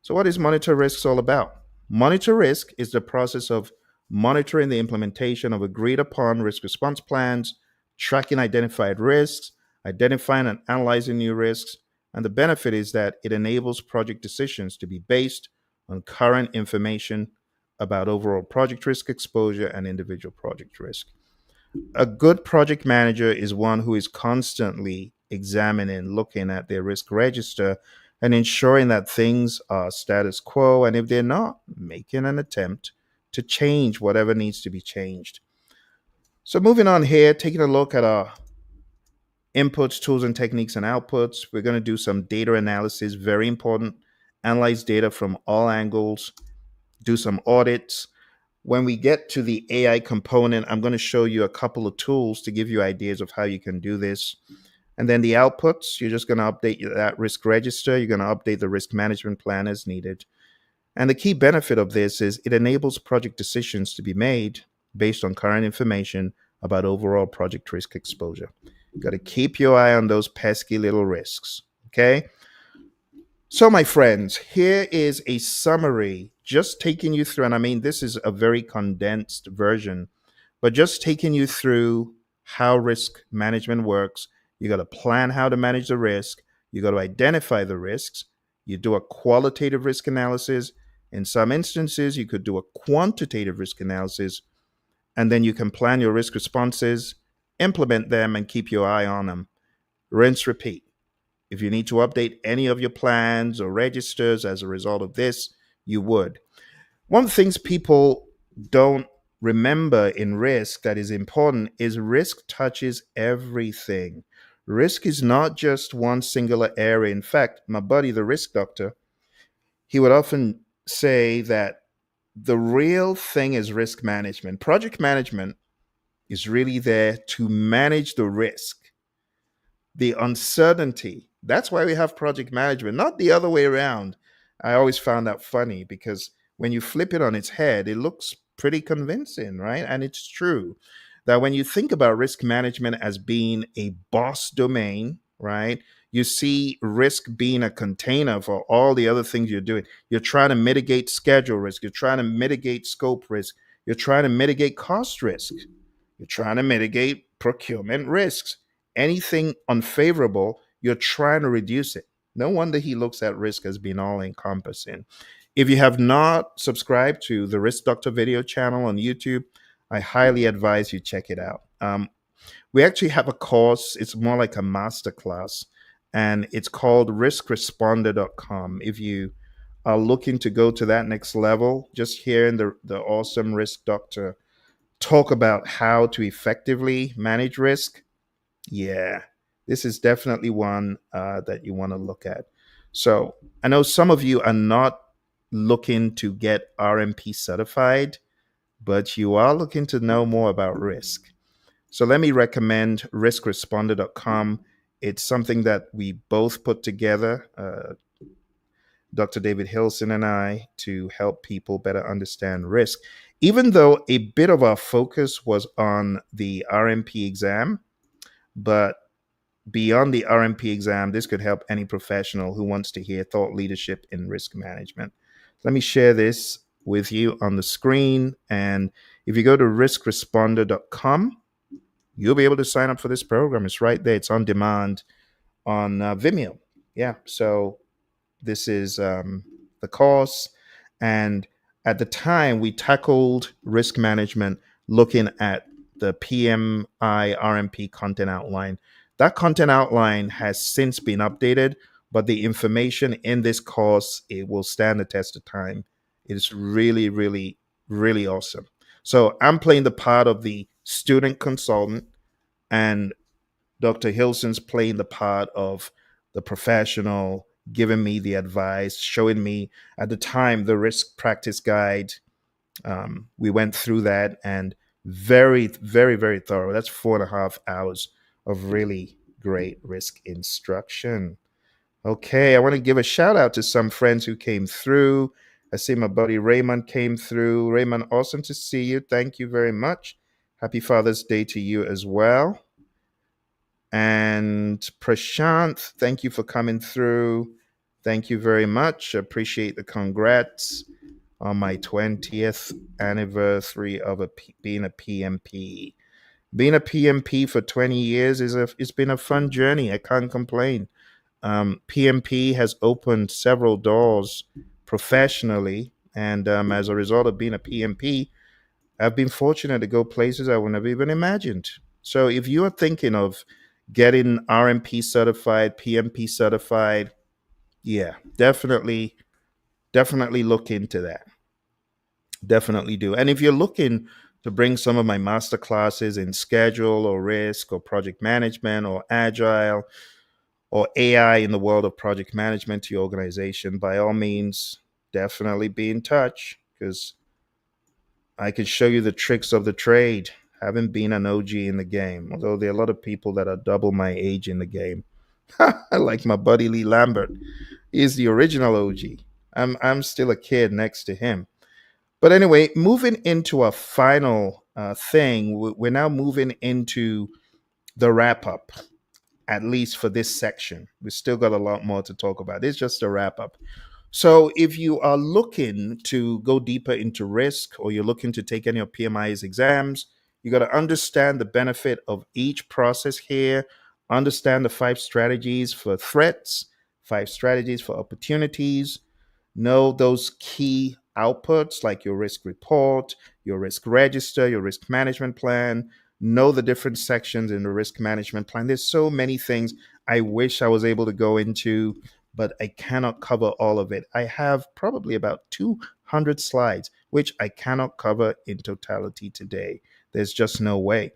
So what is monitor risks all about? Monitor risk is the process of monitoring the implementation of agreed upon risk response plans, tracking identified risks, identifying and analyzing new risks, and the benefit is that it enables project decisions to be based on current information about overall project risk exposure and individual project risk. A good project manager is one who is constantly examining, looking at their risk register and ensuring that things are status quo. And if they're not, making an attempt to change whatever needs to be changed. So, moving on here, taking a look at our inputs, tools, and techniques and outputs, we're going to do some data analysis, very important. Analyze data from all angles, do some audits. When we get to the AI component, I'm going to show you a couple of tools to give you ideas of how you can do this. And then the outputs, you're just going to update that risk register. You're going to update the risk management plan as needed. And the key benefit of this is it enables project decisions to be made based on current information about overall project risk exposure. You got to keep your eye on those pesky little risks. Okay. So, my friends, here is a summary, just taking you through, and I mean, this is a very condensed version, but just taking you through how risk management works. You got to plan how to manage the risk. You got to identify the risks. You do a qualitative risk analysis. In some instances, you could do a quantitative risk analysis, and then you can plan your risk responses, implement them, and keep your eye on them. Rinse, repeat. If you need to update any of your plans or registers as a result of this, you would. One of the things people don't remember in risk that is important is risk touches everything. Risk is not just one singular area. In fact, my buddy, the risk doctor, he would often say that the real thing is risk management. Project management is really there to manage the risk, the uncertainty. That's why we have project management, not the other way around. I always found that funny because when you flip it on its head, it looks pretty convincing, right? And it's true that when you think about risk management as being a boss domain, right? You see risk being a container for all the other things you're doing. You're trying to mitigate schedule risk, you're trying to mitigate scope risk, you're trying to mitigate cost risk, you're trying to mitigate procurement risks. Anything unfavorable, you're trying to reduce it. No wonder he looks at risk as being all encompassing. If you have not subscribed to the Risk Doctor video channel on YouTube, I highly advise you check it out. We actually have a course, it's more like a master class, and it's called riskresponder.com. If you are looking to go to that next level, just hearing the awesome Risk Doctor talk about how to effectively manage risk, yeah, this is definitely one that you want to look at. So I know some of you are not looking to get RMP certified, but you are looking to know more about risk. So let me recommend riskresponder.com. It's something that we both put together, Dr. David Hilson and I, to help people better understand risk. Even though a bit of our focus was on the RMP exam, but beyond the RMP exam, this could help any professional who wants to hear thought leadership in risk management. Let me share this with you on the screen. And if you go to riskresponder.com, you'll be able to sign up for this program. It's right there. It's on demand on Vimeo. Yeah. So this is the course. And at the time, we tackled risk management looking at the PMI-RMP content outline. That content outline has since been updated, but the information in this course, it will stand the test of time. It is really, really, really awesome. So I'm playing the part of the student consultant, and Dr. Hilson's playing the part of the professional, giving me the advice, showing me at the time the risk practice guide. We went through that, and very, very, very thorough. That's 4.5 hours of really great risk instruction. Okay, I want to give a shout out to some friends who came through. I see my buddy Raymond came through. Raymond, awesome to see you. Thank you very much. Happy Father's Day to you as well. And Prashant, thank you for coming through. Thank you very much. Appreciate the congrats on my 20th anniversary of being a PMP. Being a PMP for 20 years it's been a fun journey. I can't complain. PMP has opened several doors professionally, and as a result of being a PMP, I've been fortunate to go places I would never even imagined. So if you are thinking of getting RMP certified, PMP certified, yeah, definitely look into that. Definitely do. And if you're looking to bring some of my master classes in schedule or risk or project management or agile or AI in the world of project management to your organization, by all means, definitely be in touch, because I can show you the tricks of the trade. Having been an OG in the game, although there are a lot of people that are double my age in the game. Like my buddy Lee Lambert. He's the original OG. I'm still a kid next to him. But anyway, moving into a final thing, we're now moving into the wrap up, at least for this section. We still got a lot more to talk about. It's just a wrap up. So if you are looking to go deeper into risk, or you're looking to take any of PMI's exams, you got to understand the benefit of each process here, understand the 5 strategies for threats, 5 strategies for opportunities, know those key outputs like your risk report, your risk register, your risk management plan, know the different sections in the risk management plan. There's so many things I wish I was able to go into, but I cannot cover all of it. I have probably about 200 slides, which I cannot cover in totality today. There's just no way.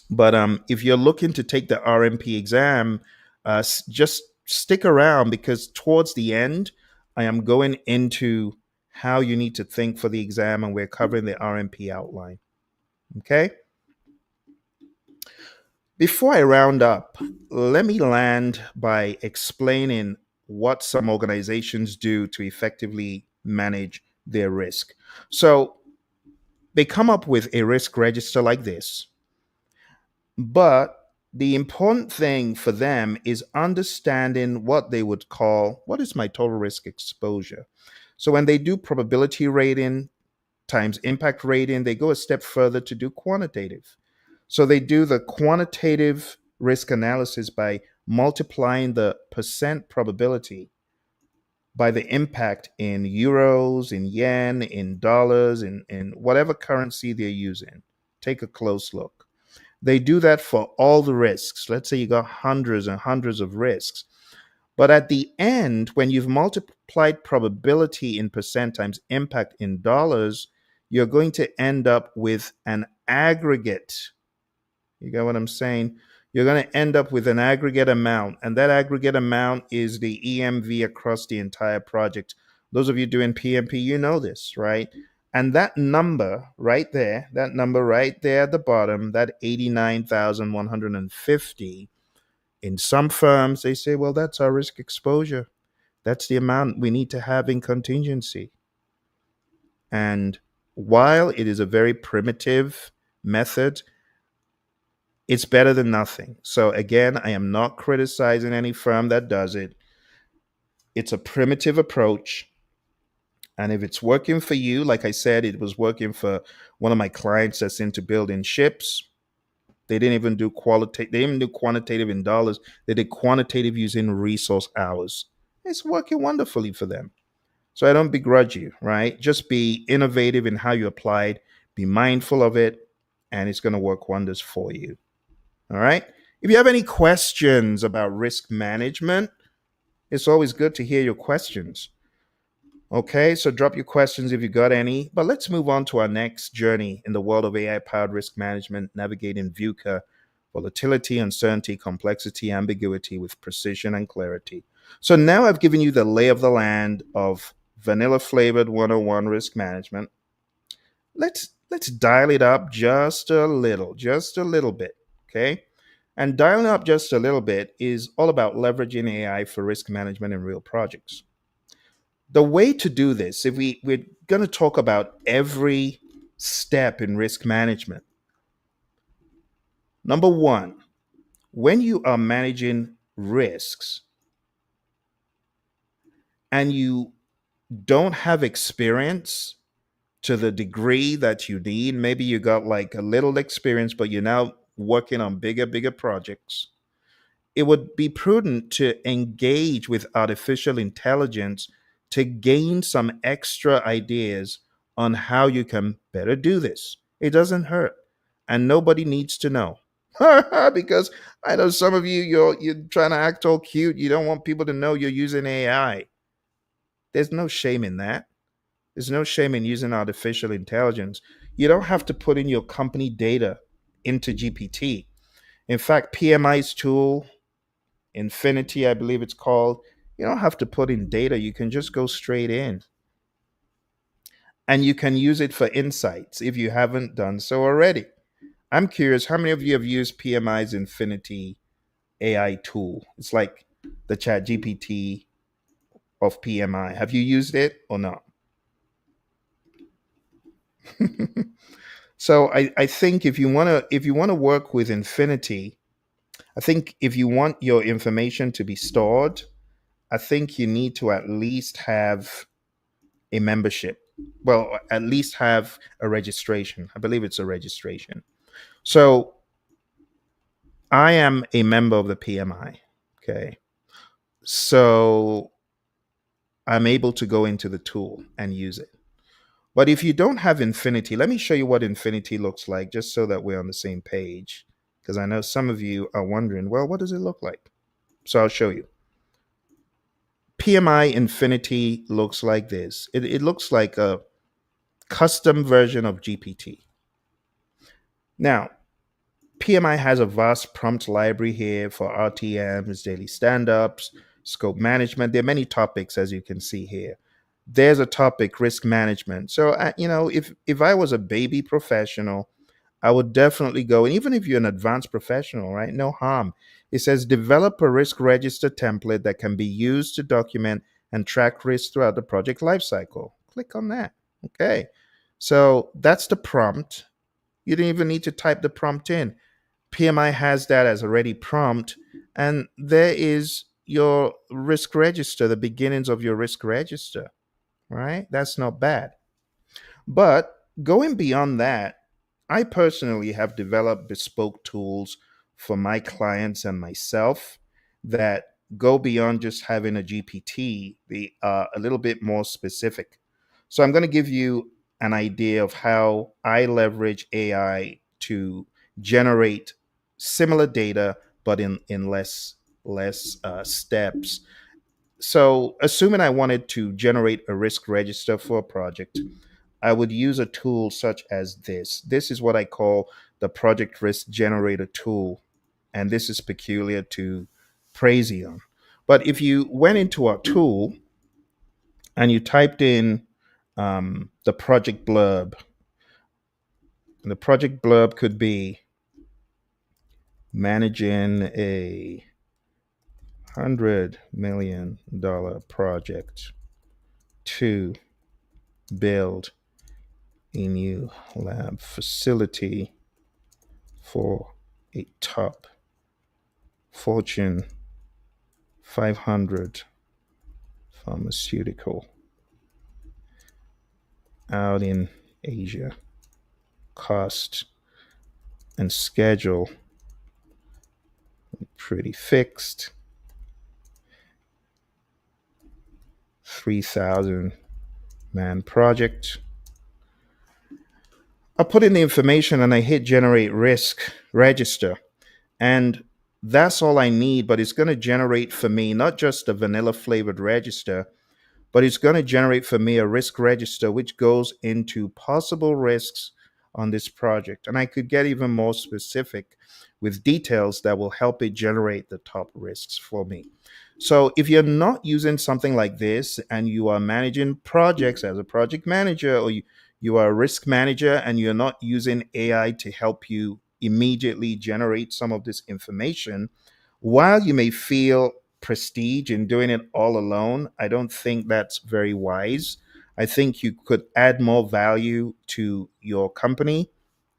But if you're looking to take the RMP exam, just stick around, because towards the end, I am going into how you need to think for the exam, and we're covering the RMP outline. Okay? Before I round up, let me land by explaining what some organizations do to effectively manage their risk. So they come up with a risk register like this, but the important thing for them is understanding what they would call, what is my total risk exposure? So when they do probability rating times impact rating, they go a step further to do quantitative. So they do the quantitative risk analysis by multiplying the percent probability by the impact in euros, in yen, in dollars, in whatever currency they're using. Take a close look. They do that for all the risks. Let's say you got hundreds and hundreds of risks. But at the end, when you've multiplied probability in percent times impact in dollars, you're going to end up with an aggregate. You get what I'm saying? You're going to end up with an aggregate amount, and that aggregate amount is the EMV across the entire project. Those of you doing PMP, you know this, right? And that number right there at the bottom, that 89,150, in some firms, they say, well, that's our risk exposure. That's the amount we need to have in contingency. And while it is a very primitive method, it's better than nothing. So again, I am not criticizing any firm that does it. It's a primitive approach. And if it's working for you, like I said, it was working for one of my clients that's into building ships. They didn't even do qualitative. They didn't do quantitative in dollars. They did quantitative using resource hours. It's working wonderfully for them. So I don't begrudge you, right? Just be innovative in how you apply it. Be mindful of it, and it's going to work wonders for you. All right. If you have any questions about risk management, it's always good to hear your questions. Okay, so drop your questions if you got any. But let's move on to our next journey in the world of AI powered risk management, navigating VUCA, volatility, uncertainty, complexity, ambiguity with precision and clarity. So now I've given you the lay of the land of vanilla flavored 101 risk management. Let's dial it up just a little bit. Okay. And dialing up just a little bit is all about leveraging AI for risk management in real projects. The way to do this, if we're going to talk about every step in risk management, number one, when you are managing risks and you don't have experience to the degree that you need, maybe you got like a little experience, but you're now working on bigger projects, it would be prudent to engage with artificial intelligence to gain some extra ideas on how you can better do this. It doesn't hurt, and nobody needs to know. Because I know some of you, you're trying to act all cute. You don't want people to know you're using AI. There's no shame in that. There's no shame in using artificial intelligence. You don't have to put in your company data into GPT. In fact, PMI's tool, Infinity, I believe it's called. You don't have to put in data. You can just go straight in. And you can use it for insights if you haven't done so already. I'm curious, how many of you have used PMI's Infinity AI tool? It's like the chat GPT of PMI. Have you used it or not? So I think if you want to work with Infinity, I think if you want your information to be stored, I think you need to at least have a membership. Well, at least have a registration. I believe it's a registration. So I am a member of the PMI. Okay. So I'm able to go into the tool and use it. But if you don't have Infinity, let me show you what Infinity looks like just so that we're on the same page. Because I know some of you are wondering, well, what does it look like? So I'll show you. PMI Infinity looks like this. It looks like a custom version of GPT. Now, PMI has a vast prompt library here for RTMs, daily stand ups, scope management. There are many topics, as you can see here. There's a topic, risk management. So, if I was a baby professional, I would definitely go. And even if you're an advanced professional, right? No harm. It says develop a risk register template that can be used to document and track risks throughout the project lifecycle. Click on that. Okay. So that's the prompt. You don't even need to type the prompt in. PMI has that as a ready prompt. And there is your risk register, the beginnings of your risk register, right? That's not bad. But going beyond that, I personally have developed bespoke tools for my clients and myself that go beyond just having a GPT. They are a little bit more specific. So I'm going to give you an idea of how I leverage AI to generate similar data, but in less steps. So assuming I wanted to generate a risk register for a project, I would use a tool such as this. This is what I call the project risk generator tool. And this is peculiar to Praizion. But if you went into our tool and you typed in the project blurb, and the project blurb could be managing $100 million project to build a new lab facility for a top Fortune 500 pharmaceutical out in Asia. Cost and schedule pretty fixed. 3,000 man project. I put in the information and I hit generate risk register. And that's all I need, but it's going to generate for me not just a vanilla flavored register, but it's going to generate for me a risk register which goes into possible risks on this project. And I could get even more specific with details that will help it generate the top risks for me. So if you're not using something like this and you are managing projects as a project manager, or you are a risk manager and you're not using AI to help you immediately generate some of this information, while you may feel prestige in doing it all alone, I don't think that's very wise. I think you could add more value to your company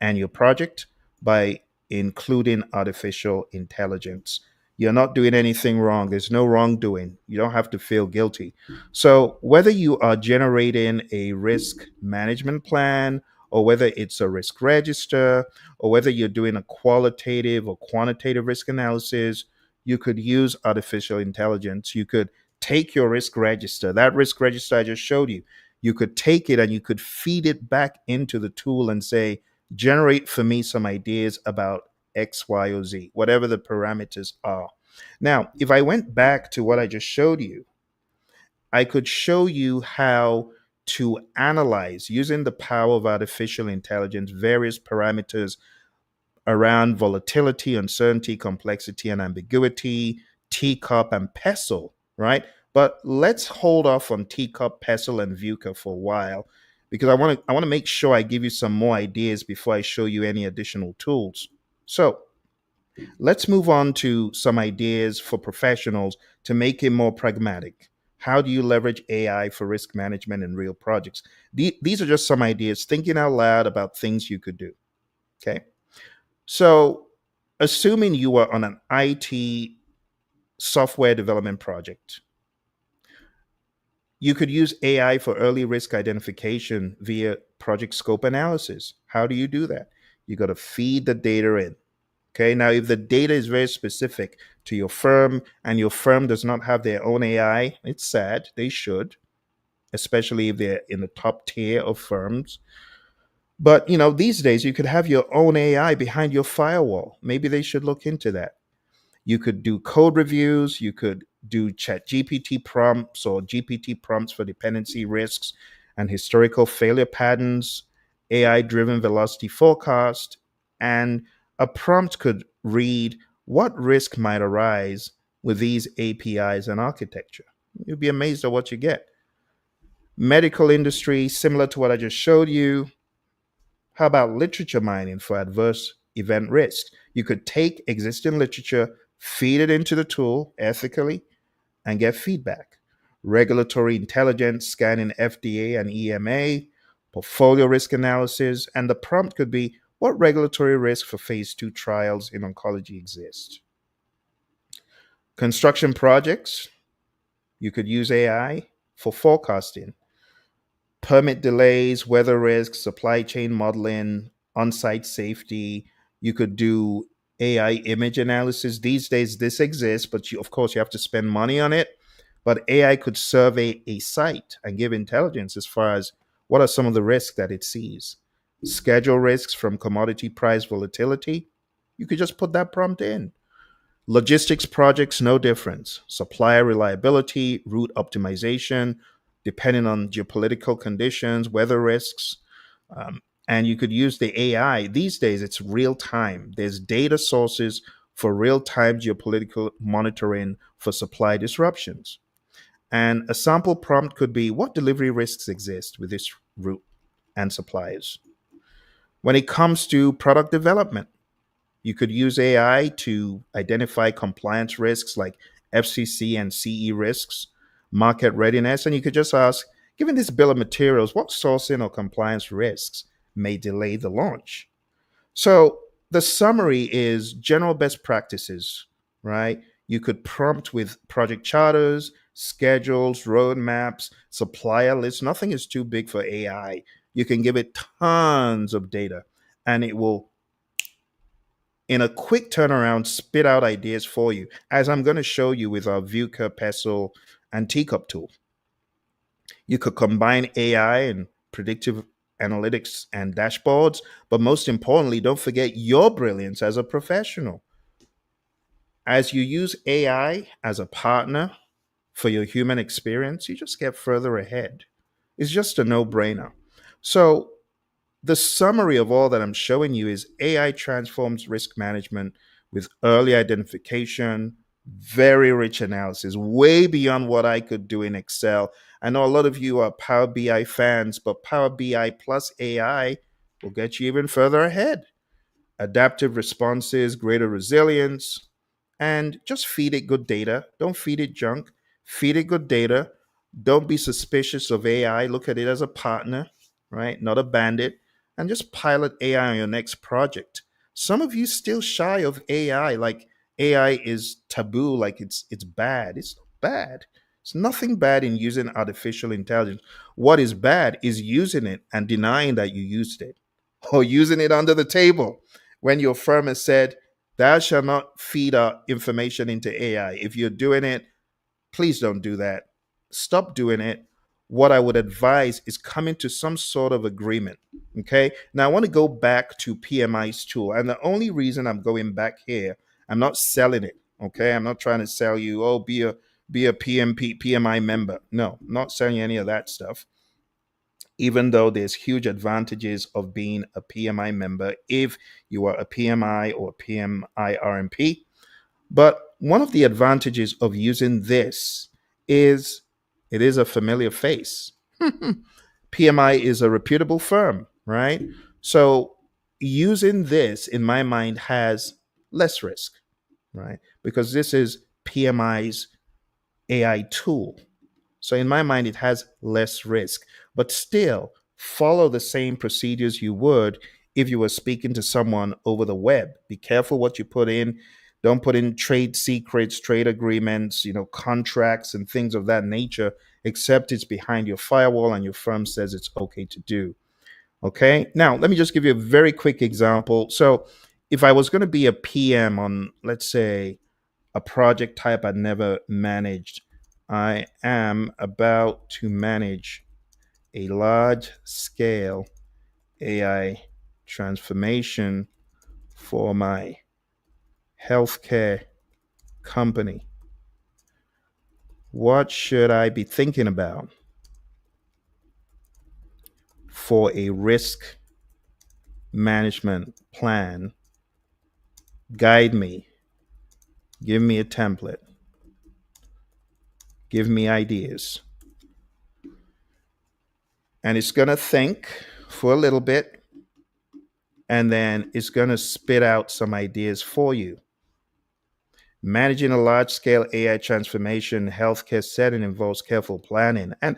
and your project by including artificial intelligence. You're not doing anything wrong. There's no wrongdoing. You don't have to feel guilty. So, whether you are generating a risk management plan, or whether it's a risk register, or whether you're doing a qualitative or quantitative risk analysis, you could use artificial intelligence. You could take your risk register, that risk register I just showed you. You could take it and you could feed it back into the tool and say, generate for me some ideas about X, Y, or Z, whatever the parameters are. Now, if I went back to what I just showed you, I could show you how to analyze using the power of artificial intelligence various parameters around volatility, uncertainty, complexity, and ambiguity, TECOP, and PESTLE, right? But let's hold off on TECOP, PESTLE, and VUCA for a while because I want to make sure I give you some more ideas before I show you any additional tools. So let's move on to some ideas for professionals to make it more pragmatic. How do you leverage AI for risk management in real projects? These are just some ideas, thinking out loud about things you could do. Okay. So, assuming you are on an IT software development project, you could use AI for early risk identification via project scope analysis. How do you do that? You got to feed the data in. Okay. Now, if the data is very specific to your firm and your firm does not have their own AI, it's sad. They should, especially if they're in the top tier of firms. But these days you could have your own AI behind your firewall. Maybe they should look into that. You could do code reviews. You could do chat GPT prompts or GPT prompts for dependency risks and historical failure patterns, AI driven velocity forecast. And a prompt could read what risk might arise with these APIs and architecture. You'll be amazed at what you get. Medical industry, similar to what I just showed you. How about literature mining for adverse event risk? You could take existing literature, feed it into the tool ethically, and get feedback. Regulatory intelligence, scanning FDA and EMA, portfolio risk analysis, and the prompt could be what regulatory risk for phase 2 trials in oncology exist? Construction projects, you could use AI for forecasting permit delays, weather risks, supply chain modeling, on site safety. You could do AI image analysis. These days, this exists, but of course, you have to spend money on it. But AI could survey a site and give intelligence as far as what are some of the risks that it sees. Schedule risks from commodity price volatility. You could just put that prompt in. Logistics projects, no difference. Supplier reliability, route optimization, depending on geopolitical conditions, weather risks. And you could use the AI. These days, it's real time. There's data sources for real time geopolitical monitoring for supply disruptions. And a sample prompt could be what delivery risks exist with this route and suppliers. When it comes to product development, you could use AI to identify compliance risks like FCC and CE risks, market readiness, and you could just ask, given this bill of materials, what sourcing or compliance risks may delay the launch? So the summary is general best practices, right? You could prompt with project charters, schedules, roadmaps, supplier lists. Nothing is too big for AI. You can give it tons of data and it will in a quick turnaround spit out ideas for you, as I'm going to show you with our VUCA, PESO, and TECOP tool. You could combine AI and predictive analytics and dashboards, but most importantly, don't forget your brilliance as a professional. As you use AI as a partner for your human experience, you just get further ahead. It's just a no brainer. So, the summary of all that I'm showing you is AI transforms risk management with early identification, very rich analysis, way beyond what I could do in Excel. I know a lot of you are Power BI fans, but Power BI plus AI will get you even further ahead. Adaptive responses, greater resilience, and just feed it good data. Don't feed it junk. Feed it good data. Don't be suspicious of AI. Look at it as a partner, right? Not a bandit. And just pilot AI on your next project. Some of you still shy of AI, like AI is taboo, like it's bad. It's not bad. It's nothing bad in using artificial intelligence. What is bad is using it and denying that you used it, or using it under the table when your firm has said, thou shalt not feed our information into AI. If you're doing it, please don't do that. Stop doing it. What I would advise is coming to some sort of agreement. Okay. Now I want to go back to PMI's tool. And the only reason I'm going back here, I'm not selling it. Okay. I'm not trying to sell you, oh, be a PMI member. No, I'm not selling you any of that stuff, even though there's huge advantages of being a PMI member if you are a PMI or PMI-RMP. But one of the advantages of using this is it is a familiar face. PMI is a reputable firm, right? So using this, in my mind, has less risk, right? Because this is PMI's AI tool. So in my mind, it has less risk, but still follow the same procedures you would if you were speaking to someone over the web. Be careful what you put in. Don't put in trade secrets, trade agreements, contracts and things of that nature, except it's behind your firewall and your firm says it's okay to do. Okay. Now, let me just give you a very quick example. So if I was going to be a PM on, let's say, a project type I'd never managed, I am about to manage a large scale AI transformation for my healthcare company. What should I be thinking about for a risk management plan? Guide me, give me a template, give me ideas. And it's going to think for a little bit, and then it's going to spit out some ideas for you. Managing a large scale AI transformation healthcare setting involves careful planning. And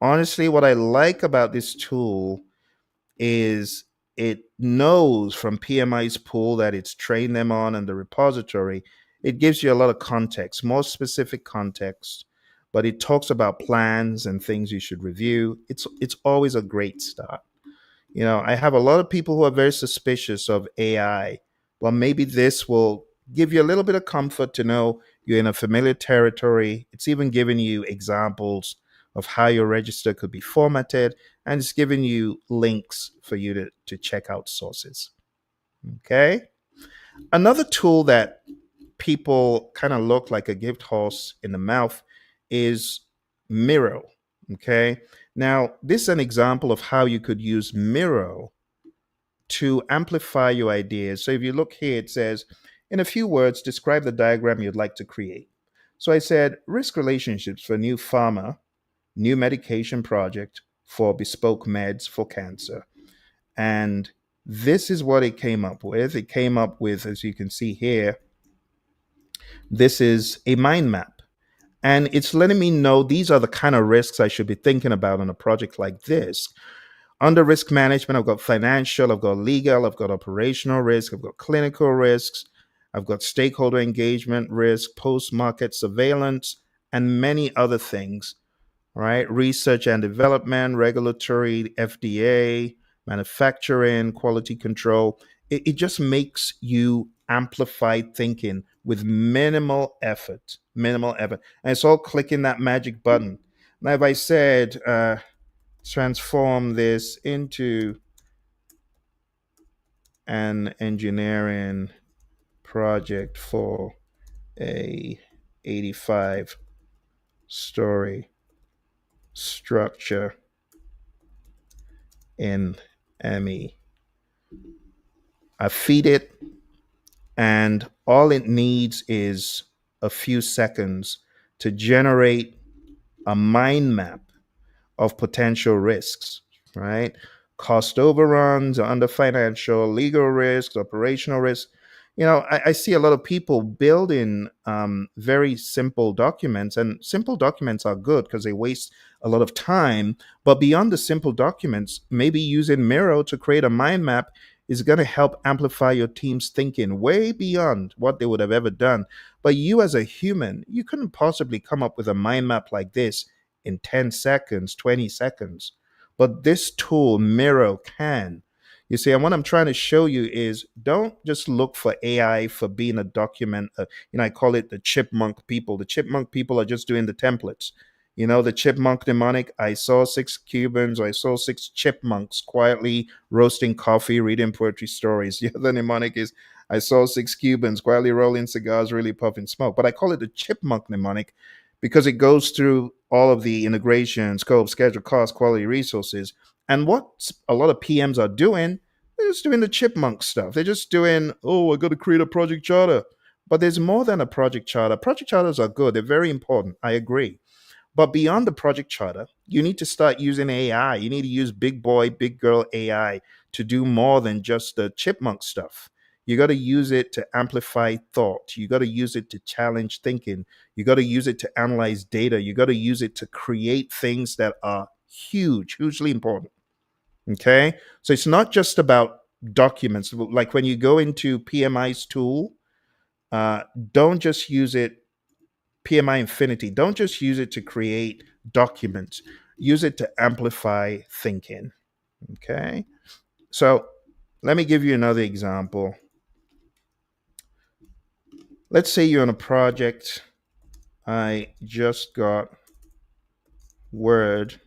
honestly, what I like about this tool is it knows from PMI's pool that it's trained them on and the repository. It gives you a lot of context, more specific context, but it talks about plans and things you should review. It's always a great start. I have a lot of people who are very suspicious of AI. Well, maybe this will give you a little bit of comfort to know you're in a familiar territory. It's even giving you examples of how your register could be formatted, and it's giving you links for you to check out sources. Okay. Another tool that people kind of look like a gift horse in the mouth is Miro. Okay. Now, this is an example of how you could use Miro to amplify your ideas. So if you look here, it says, in a few words, describe the diagram you'd like to create. So I said, risk relationships for new pharma, new medication project for bespoke meds for cancer. And this is what it came up with. It came up with, as you can see here, this is a mind map. And it's letting me know these are the kind of risks I should be thinking about on a project like this. Under risk management, I've got financial, I've got legal, I've got operational risk, I've got clinical risks, I've got stakeholder engagement risk, post-market surveillance, and many other things, right? Research and development, regulatory, FDA, manufacturing, quality control. It just makes you amplified thinking with minimal effort. Minimal effort. And it's all clicking that magic button. Now, if I said, transform this into an engineering project for a 85 story structure in ME. I feed it, and all it needs is a few seconds to generate a mind map of potential risks, right? Cost overruns, under financial, legal risks, operational risks. I see a lot of people building very simple documents, and simple documents are good because they waste a lot of time. But beyond the simple documents, maybe using Miro to create a mind map is going to help amplify your team's thinking way beyond what they would have ever done. But you, as a human, you couldn't possibly come up with a mind map like this in 10 seconds, 20 seconds. But this tool, Miro, can. You see, and what I'm trying to show you is don't just look for AI for being a document. I call it the chipmunk people. The chipmunk people are just doing the templates. The chipmunk mnemonic, I saw six Cubans, or I saw six chipmunks quietly roasting coffee, reading poetry stories. The other mnemonic is, I saw six Cubans quietly rolling cigars, really puffing smoke. But I call it the chipmunk mnemonic because it goes through all of the integration, scope, schedule, cost, quality, resources. And what a lot of PMs are doing, they're just doing the chipmunk stuff. They're just doing, oh, I got to create a project charter. But there's more than a project charter. Project charters are good, they're very important. I agree. But beyond the project charter, you need to start using AI. You need to use big boy, big girl AI to do more than just the chipmunk stuff. You got to use it to amplify thought. You got to use it to challenge thinking. You got to use it to analyze data. You got to use it to create things that are huge, hugely important. Okay. So it's not just about documents. Like when you go into PMI's tool, uh, don't just use it PMI Infinity. Don't just use it to create documents, use it to amplify thinking. Okay. So let me give you another example. Let's say you're on a project. I just got word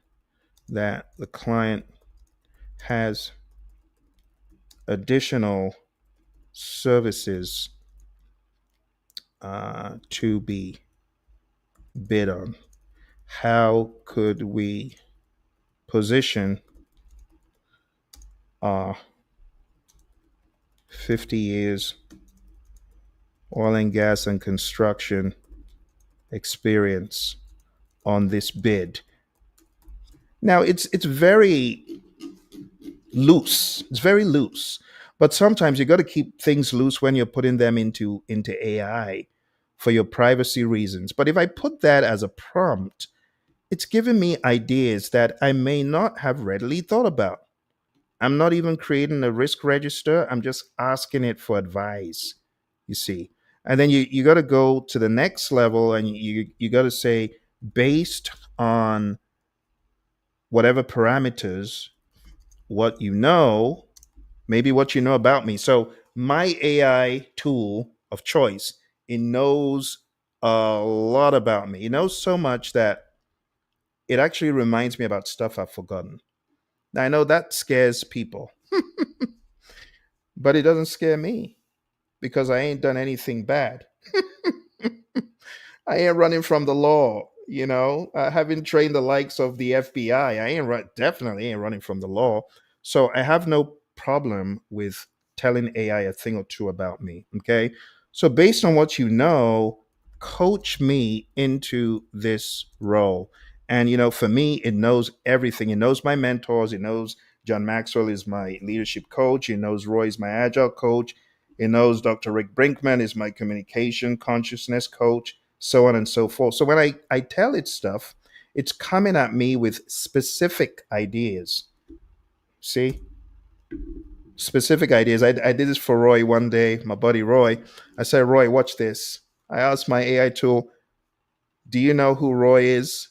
that the client has additional services to be bid on. How could we position our 50 years oil and gas and construction experience on this bid? Now it's very loose. It's very loose. But sometimes you got to keep things loose when you're putting them into AI for your privacy reasons. But if I put that as a prompt, it's giving me ideas that I may not have readily thought about. I'm not even creating a risk register. I'm just asking it for advice, you see. And then you got to go to the next level, and you got to say, based on whatever parameters, what you know, maybe what you know about me. So my AI tool of choice, it knows a lot about me. It knows so much that it actually reminds me about stuff I've forgotten. Now, I know that scares people, but it doesn't scare me because I ain't done anything bad. I ain't running from the law. Having trained the likes of the FBI, I ain't definitely ain't running from the law. So I have no problem with telling AI a thing or two about me. Okay. So based on what you know, coach me into this role. And for me, it knows everything. It knows my mentors. It knows John Maxwell is my leadership coach. It knows Roy is my agile coach. It knows Dr. Rick Brinkman is my communication consciousness coach, so on and so forth. So when I tell it stuff, it's coming at me with specific ideas. See? Specific ideas. I did this for Roy one day, my buddy Roy. I said, Roy, watch this. I asked my AI tool, do you know who Roy is?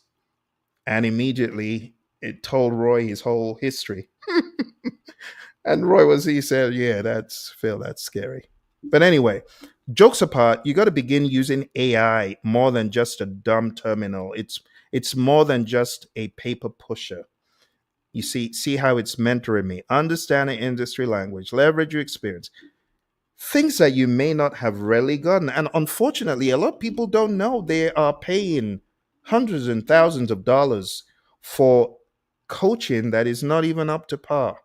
And immediately it told Roy his whole history. And he said, yeah, that's Phil, that's scary. But anyway, jokes apart, you got to begin using AI more than just a dumb terminal. It's more than just a paper pusher. You see how it's mentoring me. Understanding industry language, leverage your experience. Things that you may not have really gotten. And unfortunately, a lot of people don't know they are paying hundreds and thousands of dollars for coaching that is not even up to par.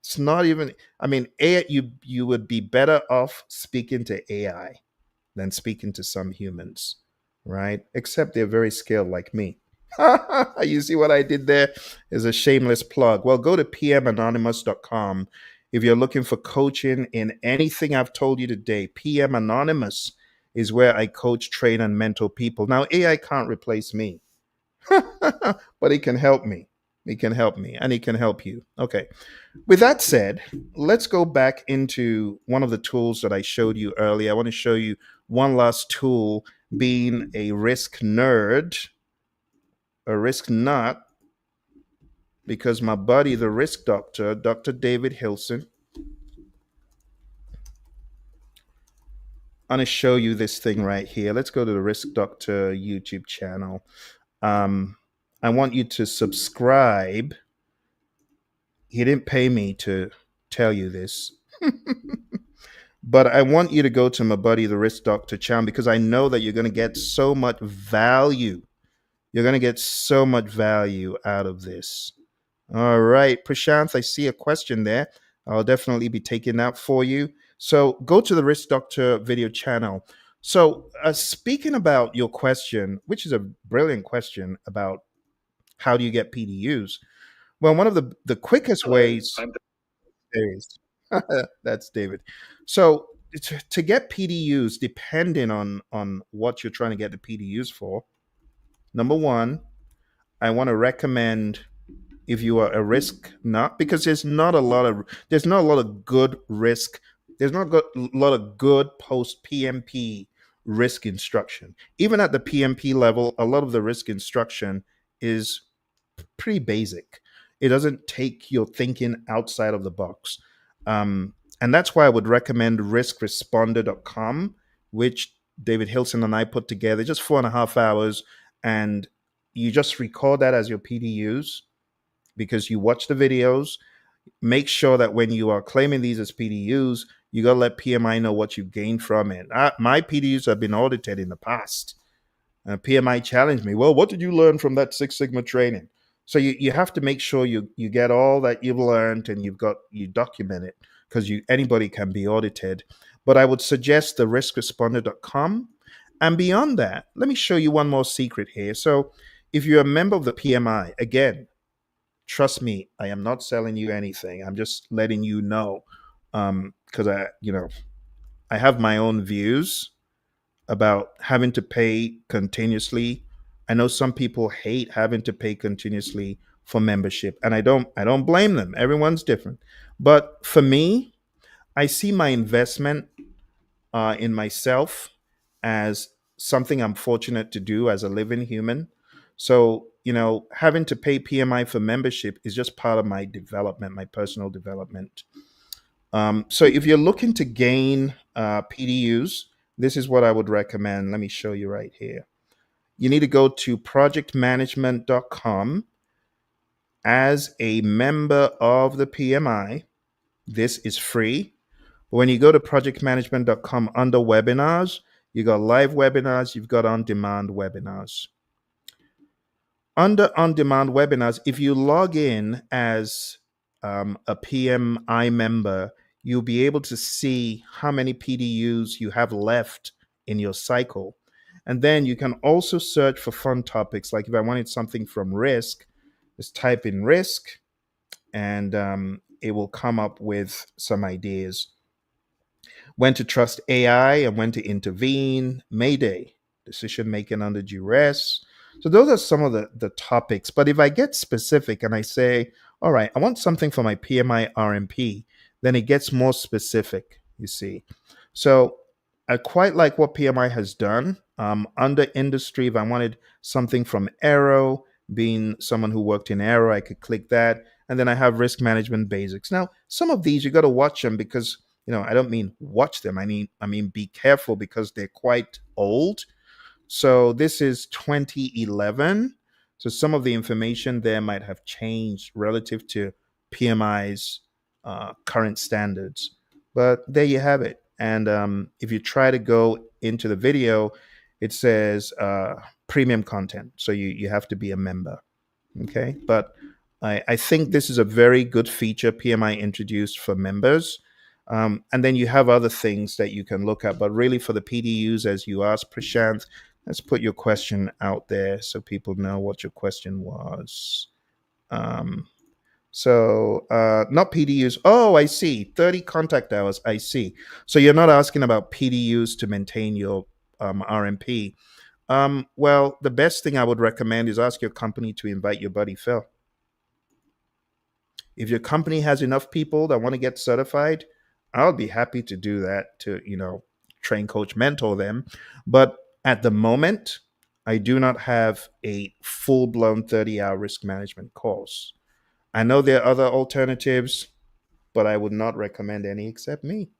It's not even, I mean, you would be better off speaking to AI than speaking to some humans, right? Except they're very skilled like me. You see what I did there is a shameless plug. Well, go to pmanonymous.com if you're looking for coaching in anything I've told you today. PM Anonymous is where I coach, train, and mentor people. Now, AI can't replace me, but it can help me. It can help me and it can help you. Okay. With that said, let's go back into one of the tools that I showed you earlier. I want to show you one last tool, being a risk nerd, a risk nut, because my buddy, the risk doctor, Dr. David Hilson, I'm going to show you this thing right here. Let's go to the Risk Doctor YouTube channel. I want you to subscribe. He didn't pay me to tell you this. But I want you to go to my buddy, the Risk Doctor channel, because I know that you're going to get so much value. You're going to get so much value out of this. All right, Prashanth, I see a question there. I'll definitely be taking that for you. So go to the Risk Doctor video channel. So speaking about your question, which is a brilliant question about how do you get PDUs? Well, one of the quickest ways is that's David. So to get PDUs, depending on what you're trying to get the PDUs for, number one, I want to recommend, if you are a risk nut, because there's not a lot of good risk, there's not a lot of good post PMP risk instruction. Even at the PMP level, a lot of the risk instruction is pretty basic. It doesn't take your thinking outside of the box. And that's why I would recommend riskresponder.com, which David Hilson and I put together, just 4.5 hours. And you just record that as your PDUs because you watch the videos. Make sure that when you are claiming these as PDUs, you got to let PMI know what you've gained from it. My PDUs have been audited in the past. PMI challenged me. Well, what did you learn from that Six Sigma training? So you have to make sure you get all that you've learned and you document it, because anybody can be audited. But I would suggest the riskresponder.com. And beyond that, let me show you one more secret here. So if you're a member of the PMI, again, trust me, I am not selling you anything. I'm just letting you know, because I have my own views about having to pay continuously. I know some people hate having to pay continuously for membership, and I don't blame them. Everyone's different. But for me, I see my investment in myself as something I'm fortunate to do as a living human. So, having to pay PMI for membership is just part of my development, my personal development. So if you're looking to gain PDUs, this is what I would recommend. Let me show you right here. You need to go to projectmanagement.com as a member of the PMI. This is free. When you go to projectmanagement.com under webinars, you got live webinars, you've got on-demand webinars. Under on-demand webinars, if you log in as a PMI member, you'll be able to see how many PDUs you have left in your cycle. And then you can also search for fun topics. Like if I wanted something from risk, just type in risk and it will come up with some ideas. When to trust AI and when to intervene, Mayday, decision making under duress. So those are some of the topics. But if I get specific and I say, all right, I want something for my PMI-RMP, then it gets more specific, you see. So I quite like what PMI has done. Under industry, if I wanted something from Aero, being someone who worked in Aero, I could click that. And then I have risk management basics. Now, some of these, you got to watch them because I don't mean watch them. I mean be careful because they're quite old. So this is 2011. So some of the information there might have changed relative to PMI's current standards. But there you have it. And if you try to go into the video, it says premium content. So you have to be a member. Okay. But I think this is a very good feature PMI introduced for members. And then you have other things that you can look at. But really, for the PDUs, as you asked, Prashant, let's put your question out there so people know what your question was. Um, not PDUs. Oh, I see. 30 contact hours. I see. So you're not asking about PDUs to maintain your RMP. Well, the best thing I would recommend is ask your company to invite your buddy Phil. If your company has enough people that want to get certified, I'll be happy to do that to, train, coach, mentor them. But at the moment, I do not have a full blown 30-hour risk management course. I know there are other alternatives, but I would not recommend any except me.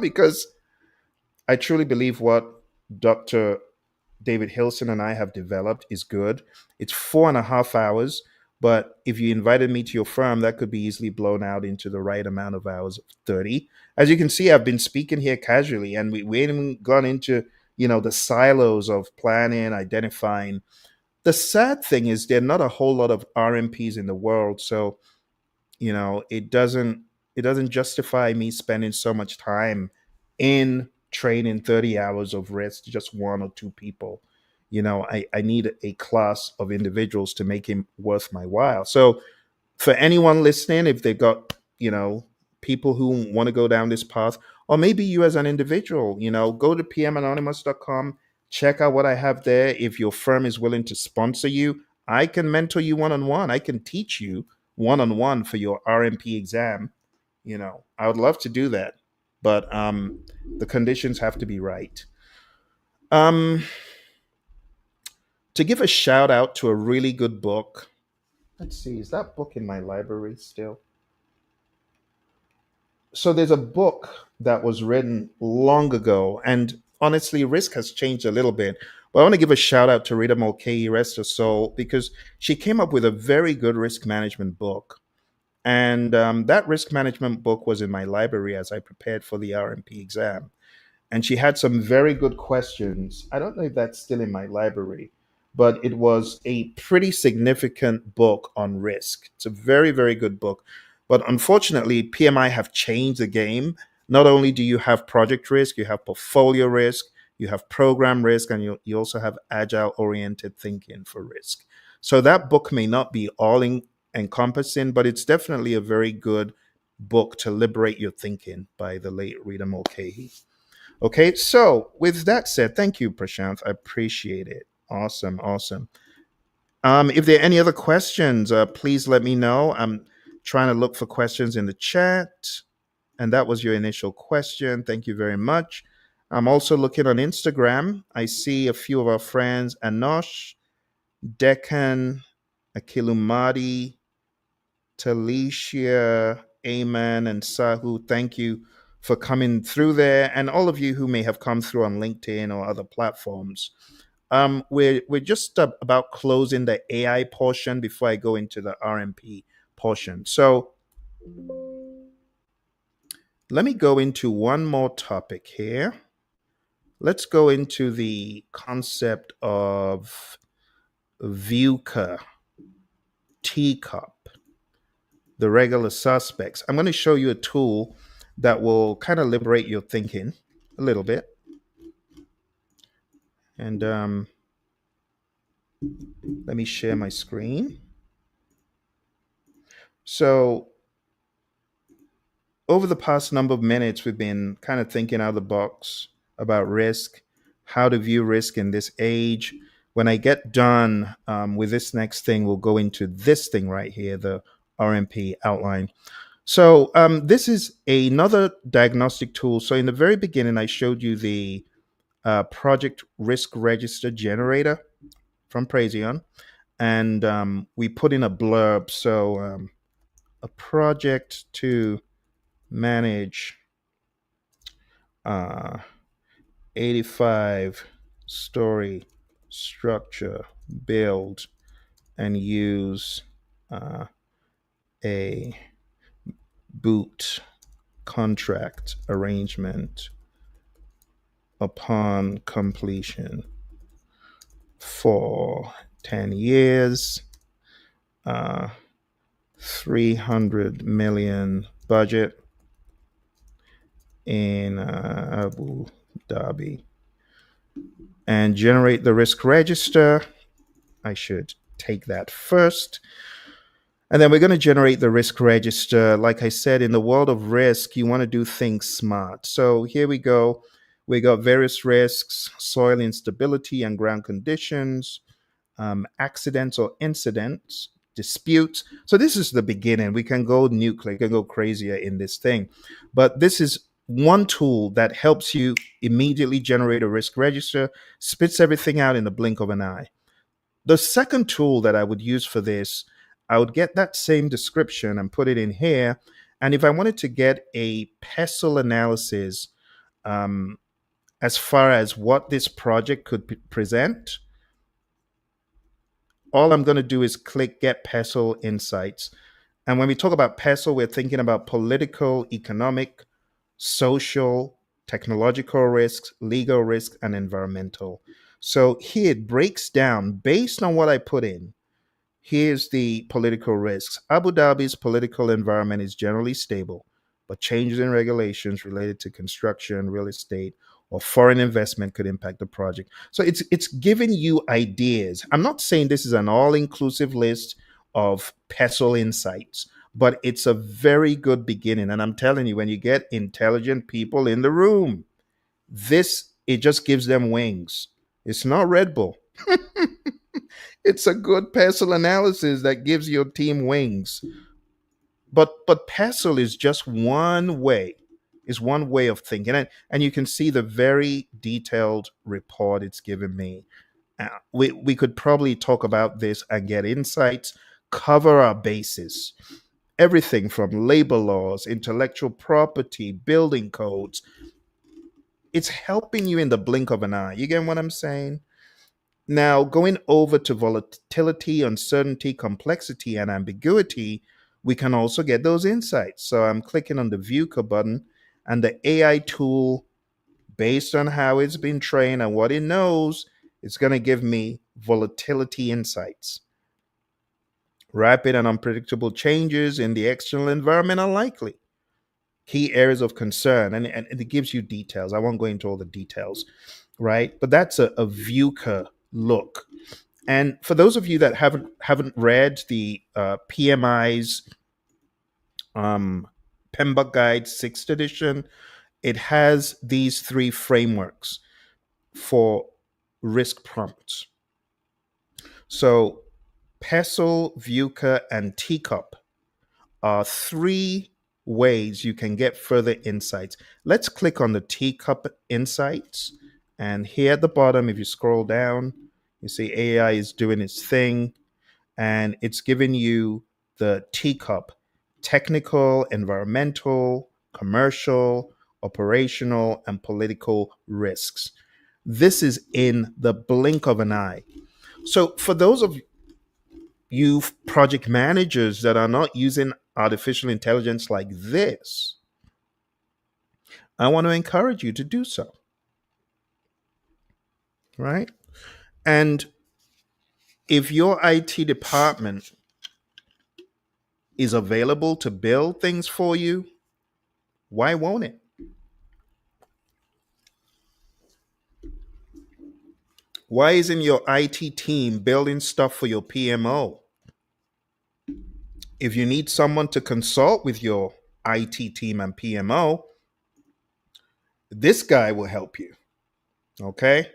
Because I truly believe what Dr. David Hilson and I have developed is good. It's 4.5 hours, but if you invited me to your firm, that could be easily blown out into the right amount of hours of 30. As you can see, I've been speaking here casually, and we ain't even gone into, the silos of planning, identifying. The sad thing is there are not a whole lot of RMPs in the world, so it doesn't justify me spending so much time in training 30 hours of rest to just one or two people. I need a class of individuals to make him worth my while. So for anyone listening, if they've got, people who want to go down this path, or maybe you as an individual, go to pmanonymous.com, check out what I have there. If your firm is willing to sponsor you, I can mentor you one on one. I can teach you one on one for your RMP exam. I would love to do that, but the conditions have to be right. Um, to give a shout out to a really good book. Let's see, is that book in my library still? So there's a book that was written long ago, and honestly, risk has changed a little bit. But I want to give a shout out to Rita Mulcahy, rest her soul, because she came up with a very good risk management book. And that risk management book was in my library as I prepared for the RMP exam. And she had some very good questions. I don't know if that's still in my library, but it was a pretty significant book on risk. It's a very, very good book. But unfortunately, PMI have changed the game. Not only do you have project risk, you have portfolio risk, you have program risk, and you also have agile oriented thinking for risk. So that book may not be encompassing, but it's definitely a very good book to liberate your thinking by the late Rita Mulcahy. Okay, so with that said, thank you, Prashant. I appreciate it. Awesome, awesome. If there are any other questions, please let me know. I'm trying to look for questions in the chat, and that was your initial question. Thank you very much. I'm also looking on Instagram. I see a few of our friends: Anosh, Deccan, Akilumadi, Talisha, Amen, and Sahu. Thank you for coming through there, and all of you who may have come through on LinkedIn or other platforms. We're just about closing the AI portion before I go into the RMP portion. So let me go into one more topic here. Let's go into the concept of VUCA, TECOP, the regular suspects. I'm going to show you a tool that will kind of liberate your thinking a little bit. And let me share my screen. So over the past number of minutes, we've been kind of thinking out of the box about risk, how to view risk in this age. When I get done with this next thing, we'll go into this thing right here, the RMP outline. So this is another diagnostic tool. So in the very beginning, I showed you the project risk register generator from Praizion, and we put in a blurb. So a project to manage uh, 85-story structure, build and use uh, a boot contract arrangement upon completion for 10 years, uh, 300 million budget in Abu Dhabi, and generate the risk register. I should take that first. And then we're going to generate the risk register. Like I said, in the world of risk, you want to do things smart. So here we go. We got various risks: soil instability and ground conditions, accidents or incidents, disputes. So this is the beginning. We can go nuclear, can go crazier in this thing. But this is one tool that helps you immediately generate a risk register, spits everything out in the blink of an eye. The second tool that I would use for this, I would get that same description and put it in here. And if I wanted to get a pestle analysis um, as far as what this project could present, all I'm going to do is click Get Pestle Insights. And when we talk about pestle, we're thinking about political, economic, social, technological risks, legal risks, and environmental. So here it breaks down based on what I put in. Here's the political risks. Abu Dhabi's political environment is generally stable, but changes in regulations related to construction, real estate, or foreign investment could impact the project. So it's giving you ideas. I'm not saying this is an all-inclusive list of pestle insights, but it's a very good beginning. And I'm telling you, when you get intelligent people in the room, this it just gives them wings. It's not Red Bull. It's a good pestle analysis that gives your team wings. But pestle is just one way, is one way of thinking. And you can see the very detailed report it's given me. We could probably talk about this and get insights, cover our bases. Everything from labor laws, intellectual property, building codes. It's helping you in the blink of an eye. You get what I'm saying? Now, going over to volatility, uncertainty, complexity, and ambiguity, we can also get those insights. So I'm clicking on the VUCA button, and the AI tool, based on how it's been trained and what it knows, it's going to give me volatility insights. Rapid and unpredictable changes in the external environment are likely. Key areas of concern, and it gives you details. I won't go into all the details, right? But that's a VUCA look. And for those of you that haven't read the PMI's PMBOK Guide 6th edition, it has these three frameworks for risk prompts. So PESTLE, VUCA, and TECOP are three ways you can get further insights. Let's click on the TECOP insights. And here at the bottom, if you scroll down, you see AI is doing its thing, and it's giving you the TECOP: technical, environmental, commercial, operational, and political risks. This is in the blink of an eye. So, for those of you project managers that are not using artificial intelligence like this, I want to encourage you to do so. Right? And if your IT department is available to build things for you, why won't it? Why isn't your IT team building stuff for your PMO? If you need someone to consult with your IT team and PMO, this guy will help you. Okay?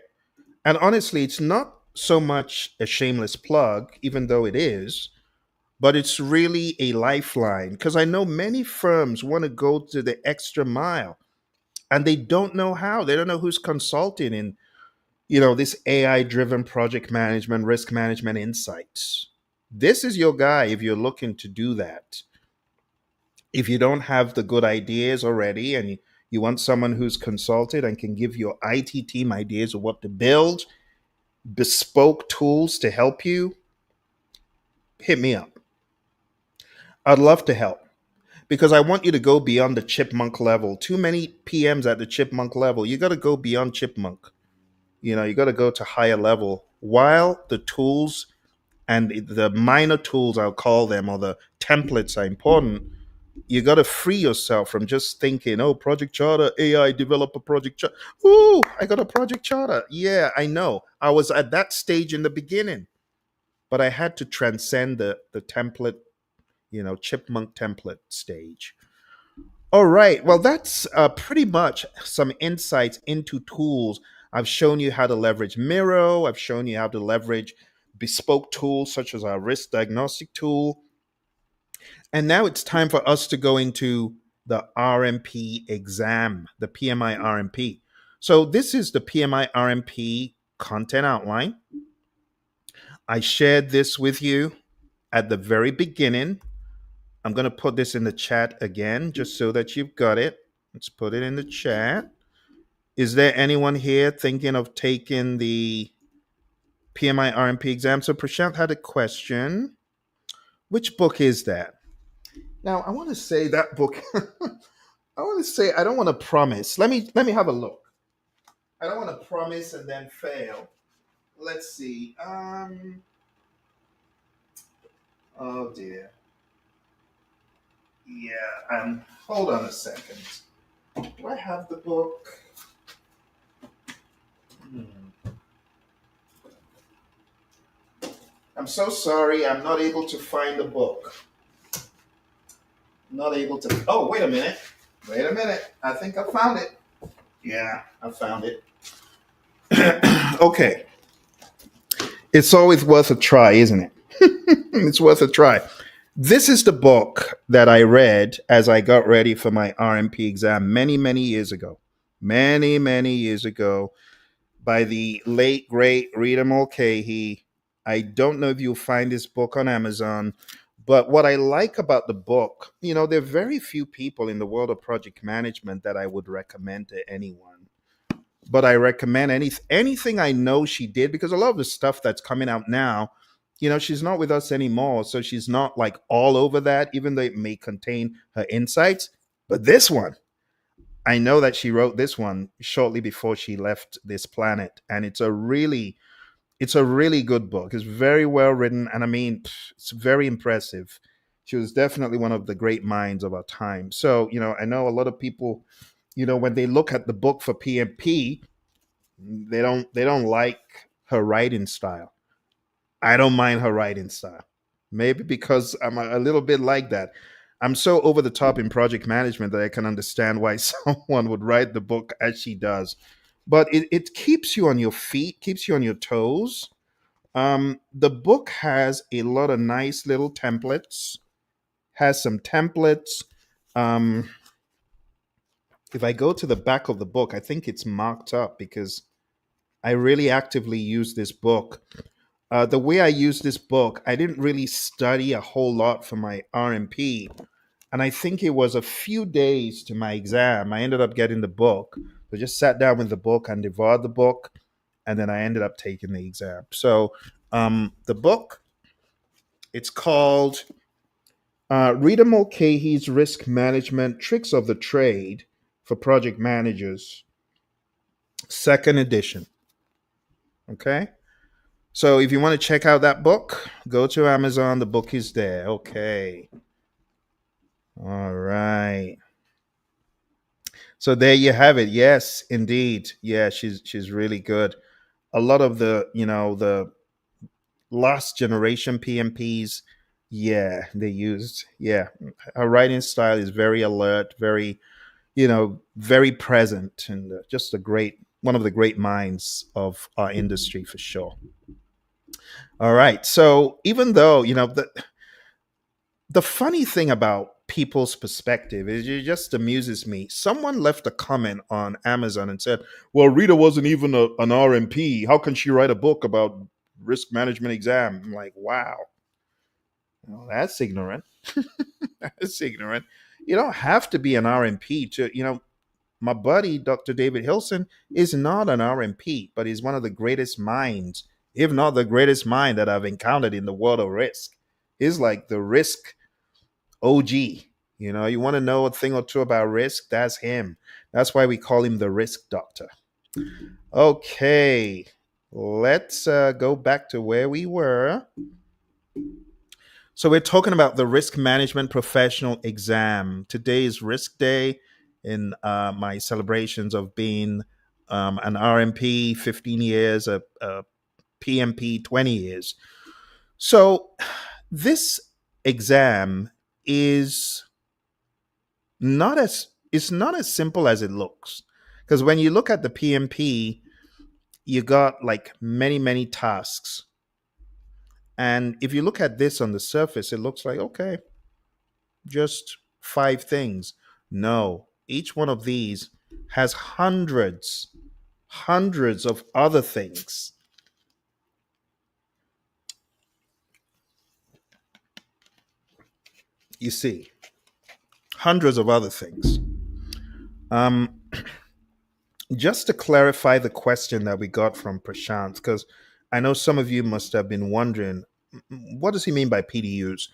And honestly, it's not so much a shameless plug, even though it is, but it's really a lifeline because I know many firms want to go to the extra mile and they don't know how. They don't know who's consulting in, this AI driven project management, risk management insights. This is your guy if you're looking to do that. If you don't have the good ideas already and You want someone who's consulted and can give your IT team ideas of what to build, bespoke tools to help you. Hit me up. I'd love to help because I want you to go beyond the chipmunk level. Too many PMs at the chipmunk level. You got to go beyond chipmunk. You got to go to higher level while the tools and the minor tools, I'll call them, or the templates are important. You got to free yourself from just thinking, oh, project charter, AI developer project charter. Ooh, I got a project charter. Yeah, I know. I was at that stage in the beginning, but I had to transcend the template, chipmunk template stage. All right. Well, that's pretty much some insights into tools. I've shown you how to leverage Miro. I've shown you how to leverage bespoke tools such as our risk diagnostic tool. And now it's time for us to go into the RMP exam, the PMI RMP. So this is the PMI RMP content outline. I shared this with you at the very beginning. I'm going to put this in the chat again just so that you've got it. Let's put it in the chat. Is there anyone here thinking of taking the PMI RMP exam? So Prashant had a question. Which book is that? Now I want to say that book. I want to say I don't want to promise. Let me have a look. I don't want to promise and then fail. Let's see. Oh dear. Yeah. Hold on a second. Do I have the book? Hmm. I'm so sorry. I'm not able to find the book. Not able to. Oh, wait a minute. Wait a minute. I think I found it. Yeah, I found it. Okay. It's always worth a try, isn't it? It's worth a try. This is the book that I read as I got ready for my RMP exam many, many years ago. Many, many years ago by the late, great Rita Mulcahy. I don't know if you'll find this book on Amazon, but what I like about the book, there are very few people in the world of project management that I would recommend to anyone. But I recommend anything I know she did because a lot of the stuff that's coming out now, she's not with us anymore. So she's not like all over that, even though it may contain her insights. But this one, I know that she wrote this one shortly before she left this planet. And it's a really good book. It's very well written. And I mean, it's very impressive. She was definitely one of the great minds of our time. So, I know a lot of people, when they look at the book for PMP, they don't like her writing style. I don't mind her writing style. Maybe because I'm a little bit like that. I'm so over the top in project management that I can understand why someone would write the book as she does. But it keeps you on your feet, keeps you on your toes. The book has a lot of nice little templates, has some templates. Um, if I go to the back of the book, I think it's marked up because I really actively use this book. The way I use this book, I didn't really study a whole lot for my RMP. And I think it was a few days to my exam. I ended up getting the book. So just sat down with the book and devoured the book. And then I ended up taking the exam. So the book, it's called Rita Mulcahy's Risk Management Tricks of the Trade for Project Managers, second edition. Okay. So if you want to check out that book, go to Amazon. The book is there. Okay. All right. So there you have it. Yes, indeed. Yeah, she's really good. A lot of the last generation PMPs, yeah, they used, yeah. Her writing style is very alert, very present, and just a great one of the great minds of our industry for sure. All right. So even though, the funny thing about people's perspective is it just amuses me. Someone left a comment on Amazon and said, "Well, Rita wasn't even an RMP. How can she write a book about risk management exam?" I'm like, wow, well, that's ignorant. That's ignorant. You don't have to be an RMP to. my buddy, Dr. David Hilson, is not an RMP, but he's one of the greatest minds, if not the greatest mind that I've encountered in the world of risk. He's like the risk OG. You know, you want to know a thing or two about risk? That's him. That's why we call him the risk doctor. Okay, let's go back to where we were. So we're talking about the risk management professional exam. Today is risk day in my celebrations of being an RMP 15 years, a PMP 20 years. So this exam is not as it's not as simple as it looks, because when you look at the PMP, you got like many tasks, and if you look at this on the surface, it looks like, okay, just five things. No, each one of these has hundreds of other things. You see, hundreds of other things. Um, just to clarify the question that we got from Prashant, because I know some of you must have been wondering, what does he mean by PDUs?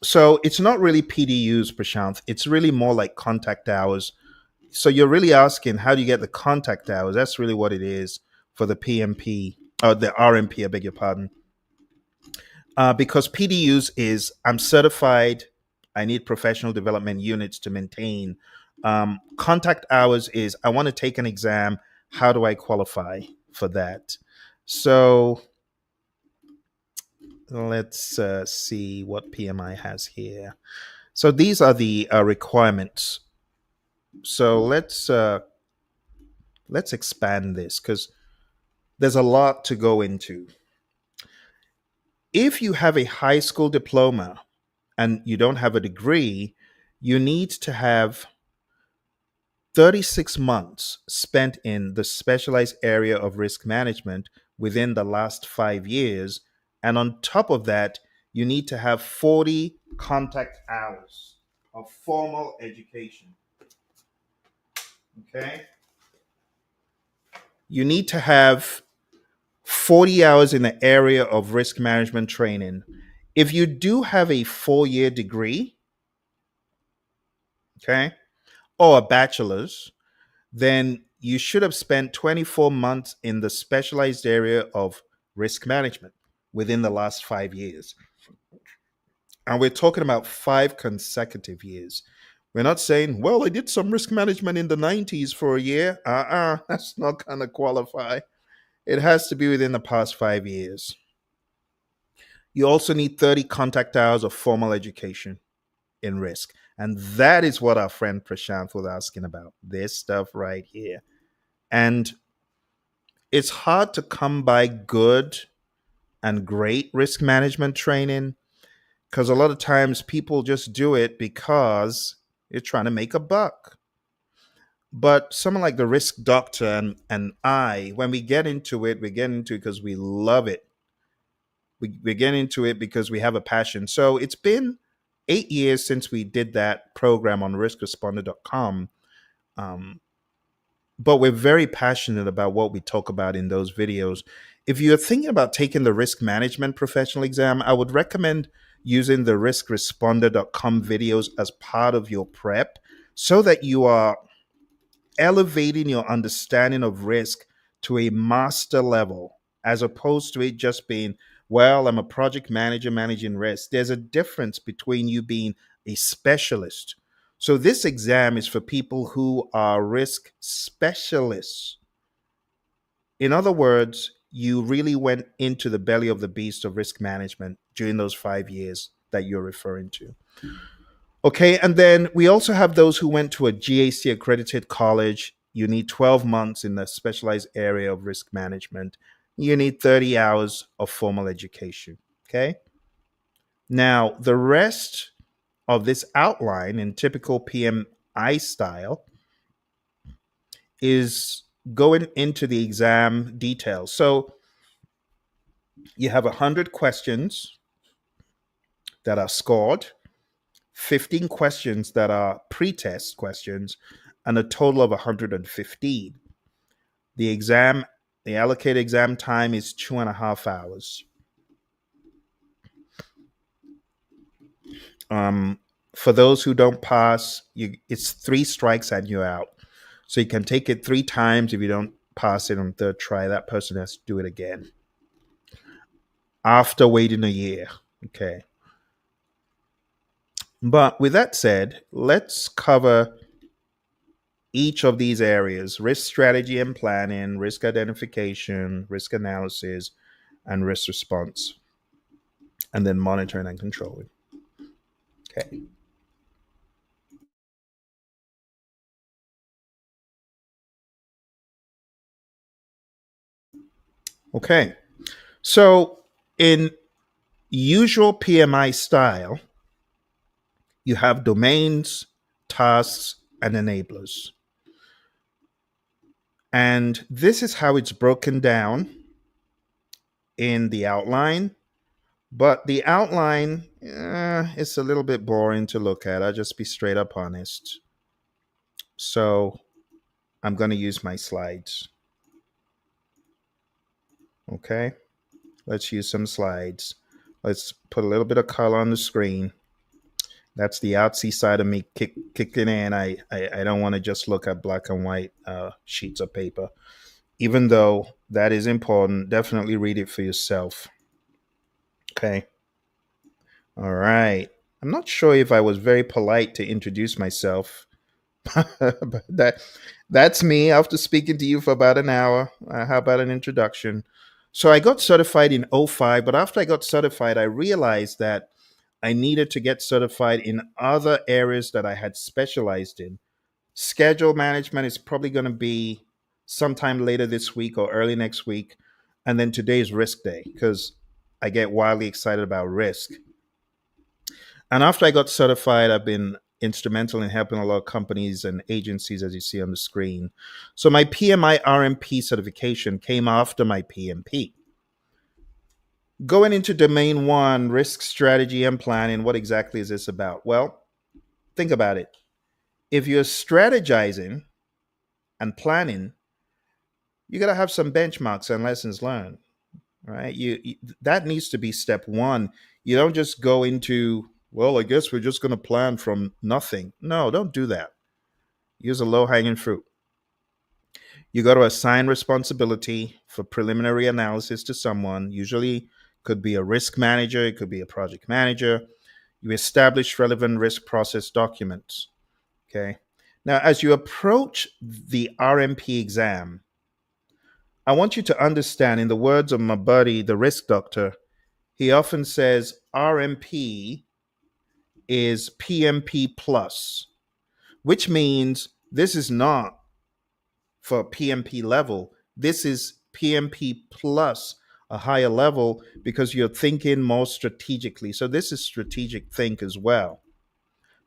So it's not really PDUs, Prashant. It's really more like contact hours. So you're really asking, how do you get the contact hours? That's really what it is for the PMP, or the RMP, I beg your pardon. Because PDUs is, I'm certified, I need professional development units to maintain. Contact hours is, I want to take an exam. How do I qualify for that? So let's see what PMI has here. So these are the requirements. So let's expand this, because there's a lot to go into. If you have a high school diploma and you don't have a degree, you need to have 36 months spent in the specialized area of risk management within the last 5 years. And on top of that, you need to have 40 contact hours of formal education. Okay? You need to have 40 hours in the area of risk management training. If you do have a 4 year degree, okay, or a bachelor's, then you should have spent 24 months in the specialized area of risk management within the last 5 years. And we're talking about 5 consecutive years. We're not saying, well, I did some risk management in the 90s for a year. That's not going to qualify. It has to be within the past 5 years. You also need 30 contact hours of formal education in risk. And that is what our friend Prashant was asking about, this stuff right here. And it's hard to come by good and great risk management training, because a lot of times people just do it because you're trying to make a buck. But someone like the risk doctor and I, when we get into it, we get into it because we love it. We get into it because we have a passion. So it's been 8 years since we did that program on riskresponder.com. But we're very passionate about what we talk about in those videos. If you're thinking about taking the risk management professional exam, I would recommend using the riskresponder.com videos as part of your prep, so that you are elevating your understanding of risk to a master level, as opposed to it just being, well, I'm a project manager managing risk. There's a difference between you being a specialist. So this exam is for people who are risk specialists. In other words, you really went into the belly of the beast of risk management during those 5 years that you're referring to. Okay, and then we also have those who went to a GAC accredited college. You need 12 months in the specialized area of risk management. You need 30 hours of formal education. Okay. Now, the rest of this outline in typical PMI style is going into the exam details. So you have 100 questions that are scored, 15 questions that are pre-test questions, and a total of 115. The exam, the allocated exam time is 2.5 hours. Um, for those who don't pass, it's three strikes and you're out. So you can take it three times. If you don't pass it on the third try, that person has to do it again after waiting a year. Okay. But with that said, let's cover each of these areas: risk strategy and planning, risk identification, risk analysis, and risk response, and then monitoring and controlling. Okay. Okay. So, in usual PMI style, you have domains, tasks, and enablers. And this is how it's broken down in the outline. But the outline is a little bit boring to look at. I'll just be straight up honest. So I'm going to use my slides. Okay. Let's use some slides. Let's put a little bit of color on the screen. That's the artsy side of me kicking in. I don't want to just look at black and white sheets of paper. Even though that is important, definitely read it for yourself. Okay. All right. I'm not sure if I was very polite to introduce myself, but that's me after speaking to you for about an hour. How about an introduction? So I got certified in '05, but after I got certified, I realized that I needed to get certified in other areas that I had specialized in. Schedule management is probably going to be sometime later this week or early next week. And then today is risk day because I get wildly excited about risk. And after I got certified, I've been instrumental in helping a lot of companies and agencies, as you see on the screen. So my PMI-RMP certification came after my PMP. Going into domain one, risk strategy and planning, what exactly is this about? Well, think about it. If you're strategizing and planning, you got to have some benchmarks and lessons learned, right? That needs to be step one. You don't just go into, well, I guess we're just going to plan from nothing. No, don't do that. Use a low hanging fruit. You got to assign responsibility for preliminary analysis to someone. Usually, could be a risk manager, it could be a project manager. You establish relevant risk process documents. Okay. Now, as you approach the RMP exam, I want you to understand, in the words of my buddy, the risk doctor, he often says RMP is PMP plus, which means this is not for PMP level. This is PMP plus a higher level because you're thinking more strategically. So this is strategic think as well.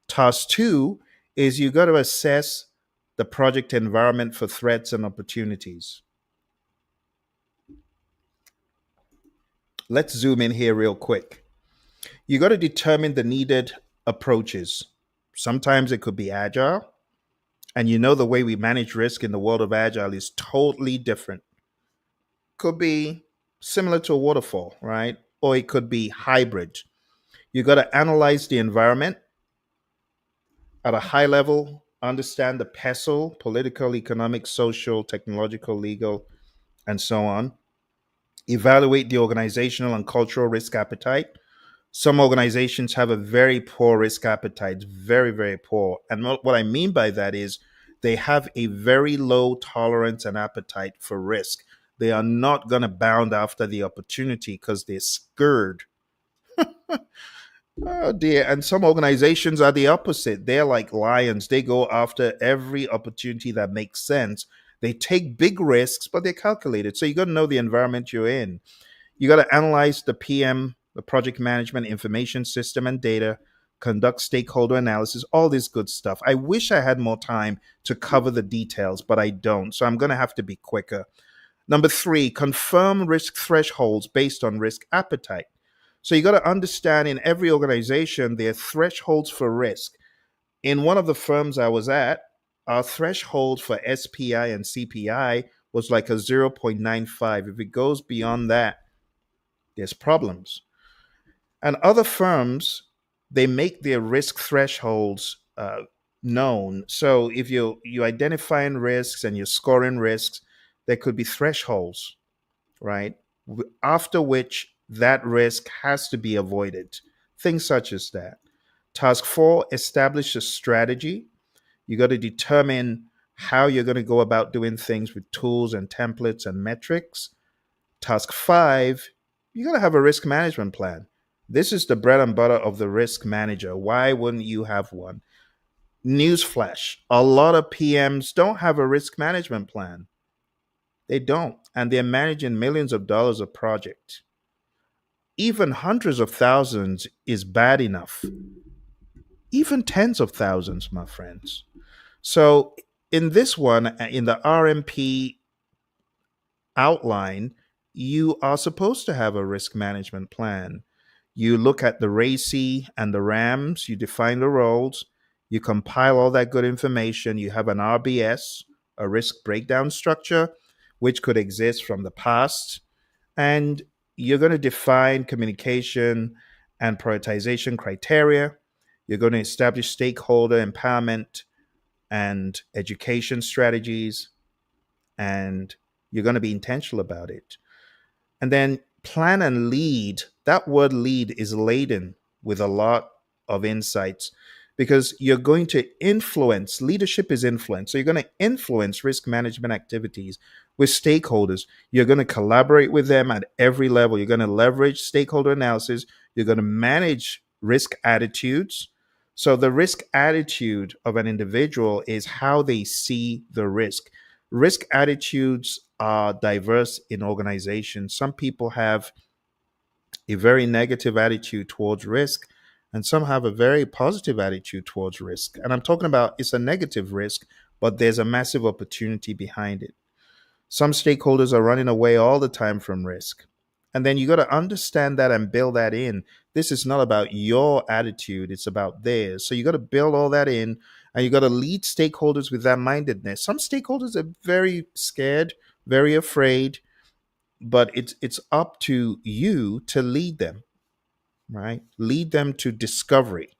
Task two is you got to assess the project environment for threats and opportunities. Let's zoom in here real quick. You got to determine the needed approaches. Sometimes it could be agile, and you know the way we manage risk in the world of agile is totally different. Could be similar to a waterfall, right? Or it could be hybrid. You got to analyze the environment at a high level, understand the PESTLE, political, economic, social, technological, legal, and so on. Evaluate the organizational and cultural risk appetite. Some organizations have a very poor risk appetite, very, very poor. And what I mean by that is they have a very low tolerance and appetite for risk. They are not going to bound after the opportunity because they're scared. Oh dear. And some organizations are the opposite. They're like lions. They go after every opportunity that makes sense. They take big risks, but they're calculated. So you got to know the environment you're in. You got to analyze the PM, the project management information system and data, conduct stakeholder analysis, all this good stuff. I wish I had more time to cover the details, but I don't. So I'm going to have to be quicker. Number three, confirm risk thresholds based on risk appetite. So you got to understand, in every organization, there are thresholds for risk. In one of the firms I was at, our threshold for SPI and CPI was like a 0.95. If it goes beyond that, there's problems. And other firms, they make their risk thresholds known. So if you identifying risks and you're scoring risks, there could be thresholds, right? After which that risk has to be avoided. Things such as that. Task four, establish a strategy. You got to determine how you're going to go about doing things with tools and templates and metrics. Task five, you got to have a risk management plan. This is the bread and butter of the risk manager. Why wouldn't you have one? Newsflash, a lot of PMs don't have a risk management plan. They don't. And they're managing millions of dollars a project. Even hundreds of thousands is bad enough. Even tens of thousands, my friends. So in this one, in the RMP outline, you are supposed to have a risk management plan. You look at the RACI and the RAMs, you define the roles, you compile all that good information, you have an RBS, a risk breakdown structure, which could exist from the past, and you're going to define communication and prioritization criteria. You're going to establish stakeholder empowerment and education strategies, and you're going to be intentional about it. And then plan and lead. That word lead is laden with a lot of insights because you're going to influence, leadership is influence. So you're going to influence risk management activities with stakeholders. You're going to collaborate with them at every level. You're going to leverage stakeholder analysis. You're going to manage risk attitudes. So the risk attitude of an individual is how they see the risk. Risk attitudes are diverse in organizations. Some people have a very negative attitude towards risk, and some have a very positive attitude towards risk. And I'm talking about it's a negative risk, but there's a massive opportunity behind it. Some stakeholders are running away all the time from risk. And then you got to understand that and build that in. This is not about your attitude, it's about theirs. So you got to build all that in and you got to lead stakeholders with that mindedness. Some stakeholders are very scared, very afraid, but it's up to you to lead them, right? Lead them to discovery,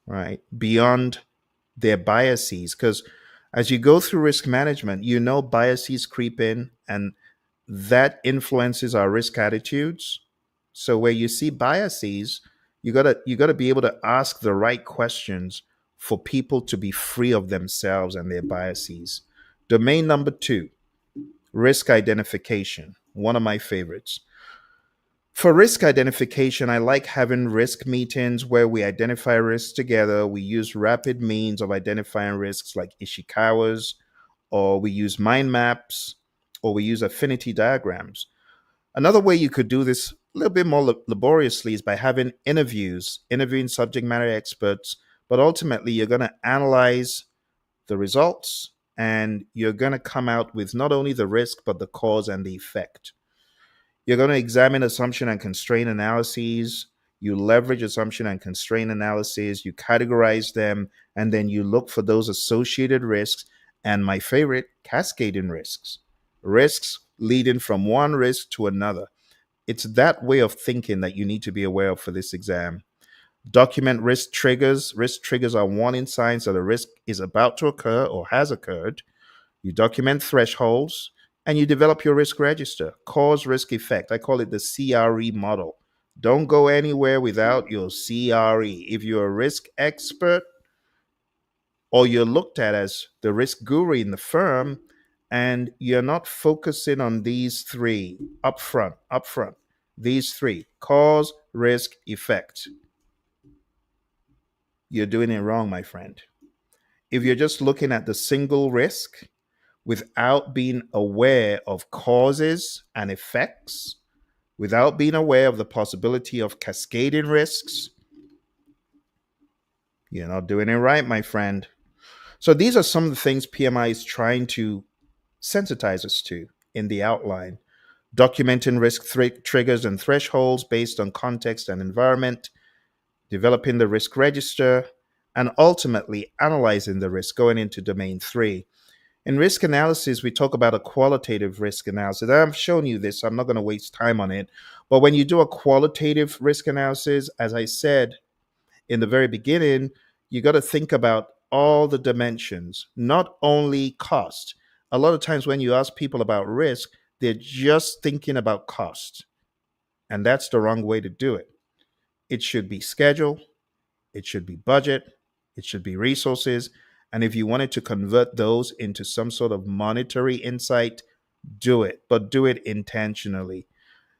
right? Beyond their biases. Because as you go through risk management, you know biases creep in and that influences our risk attitudes. So where you see biases, you gotta be able to ask the right questions for people to be free of themselves and their biases. Domain number two, risk identification. One of my favorites. For risk identification, I like having risk meetings where we identify risks together. We use rapid means of identifying risks like Ishikawa's, or we use mind maps, or we use affinity diagrams. Another way you could do this a little bit more laboriously is by having interviews, interviewing subject matter experts, but ultimately you're going to analyze the results and you're going to come out with not only the risk, but the cause and the effect. You're going to examine assumption and constraint analyses. You leverage assumption and constraint analyses. You categorize them, and then you look for those associated risks. And my favorite, cascading risks. Risks leading from one risk to another. It's that way of thinking that you need to be aware of for this exam. Document risk triggers. Risk triggers are warning signs that a risk is about to occur or has occurred. You document thresholds and you develop your risk register, cause risk effect. I call it the CRE model. Don't go anywhere without your CRE. If you're a risk expert or you're looked at as the risk guru in the firm and you're not focusing on these three upfront, these three, cause, risk, effect, you're doing it wrong, my friend. If you're just looking at the single risk, without being aware of causes and effects, without being aware of the possibility of cascading risks, you're not doing it right, my friend. So these are some of the things PMI is trying to sensitize us to in the outline. Documenting risk triggers and thresholds based on context and environment, developing the risk register, and ultimately analyzing the risk, going into domain three. In risk analysis, we talk about a qualitative risk analysis. I've shown you this, so I'm not going to waste time on it. But when you do a qualitative risk analysis, as I said in the very beginning, you got to think about all the dimensions, not only cost. A lot of times when you ask people about risk, they're just thinking about cost. And that's the wrong way to do it. It should be schedule, it should be budget, it should be resources. And if you wanted to convert those into some sort of monetary insight, do it, but do it intentionally.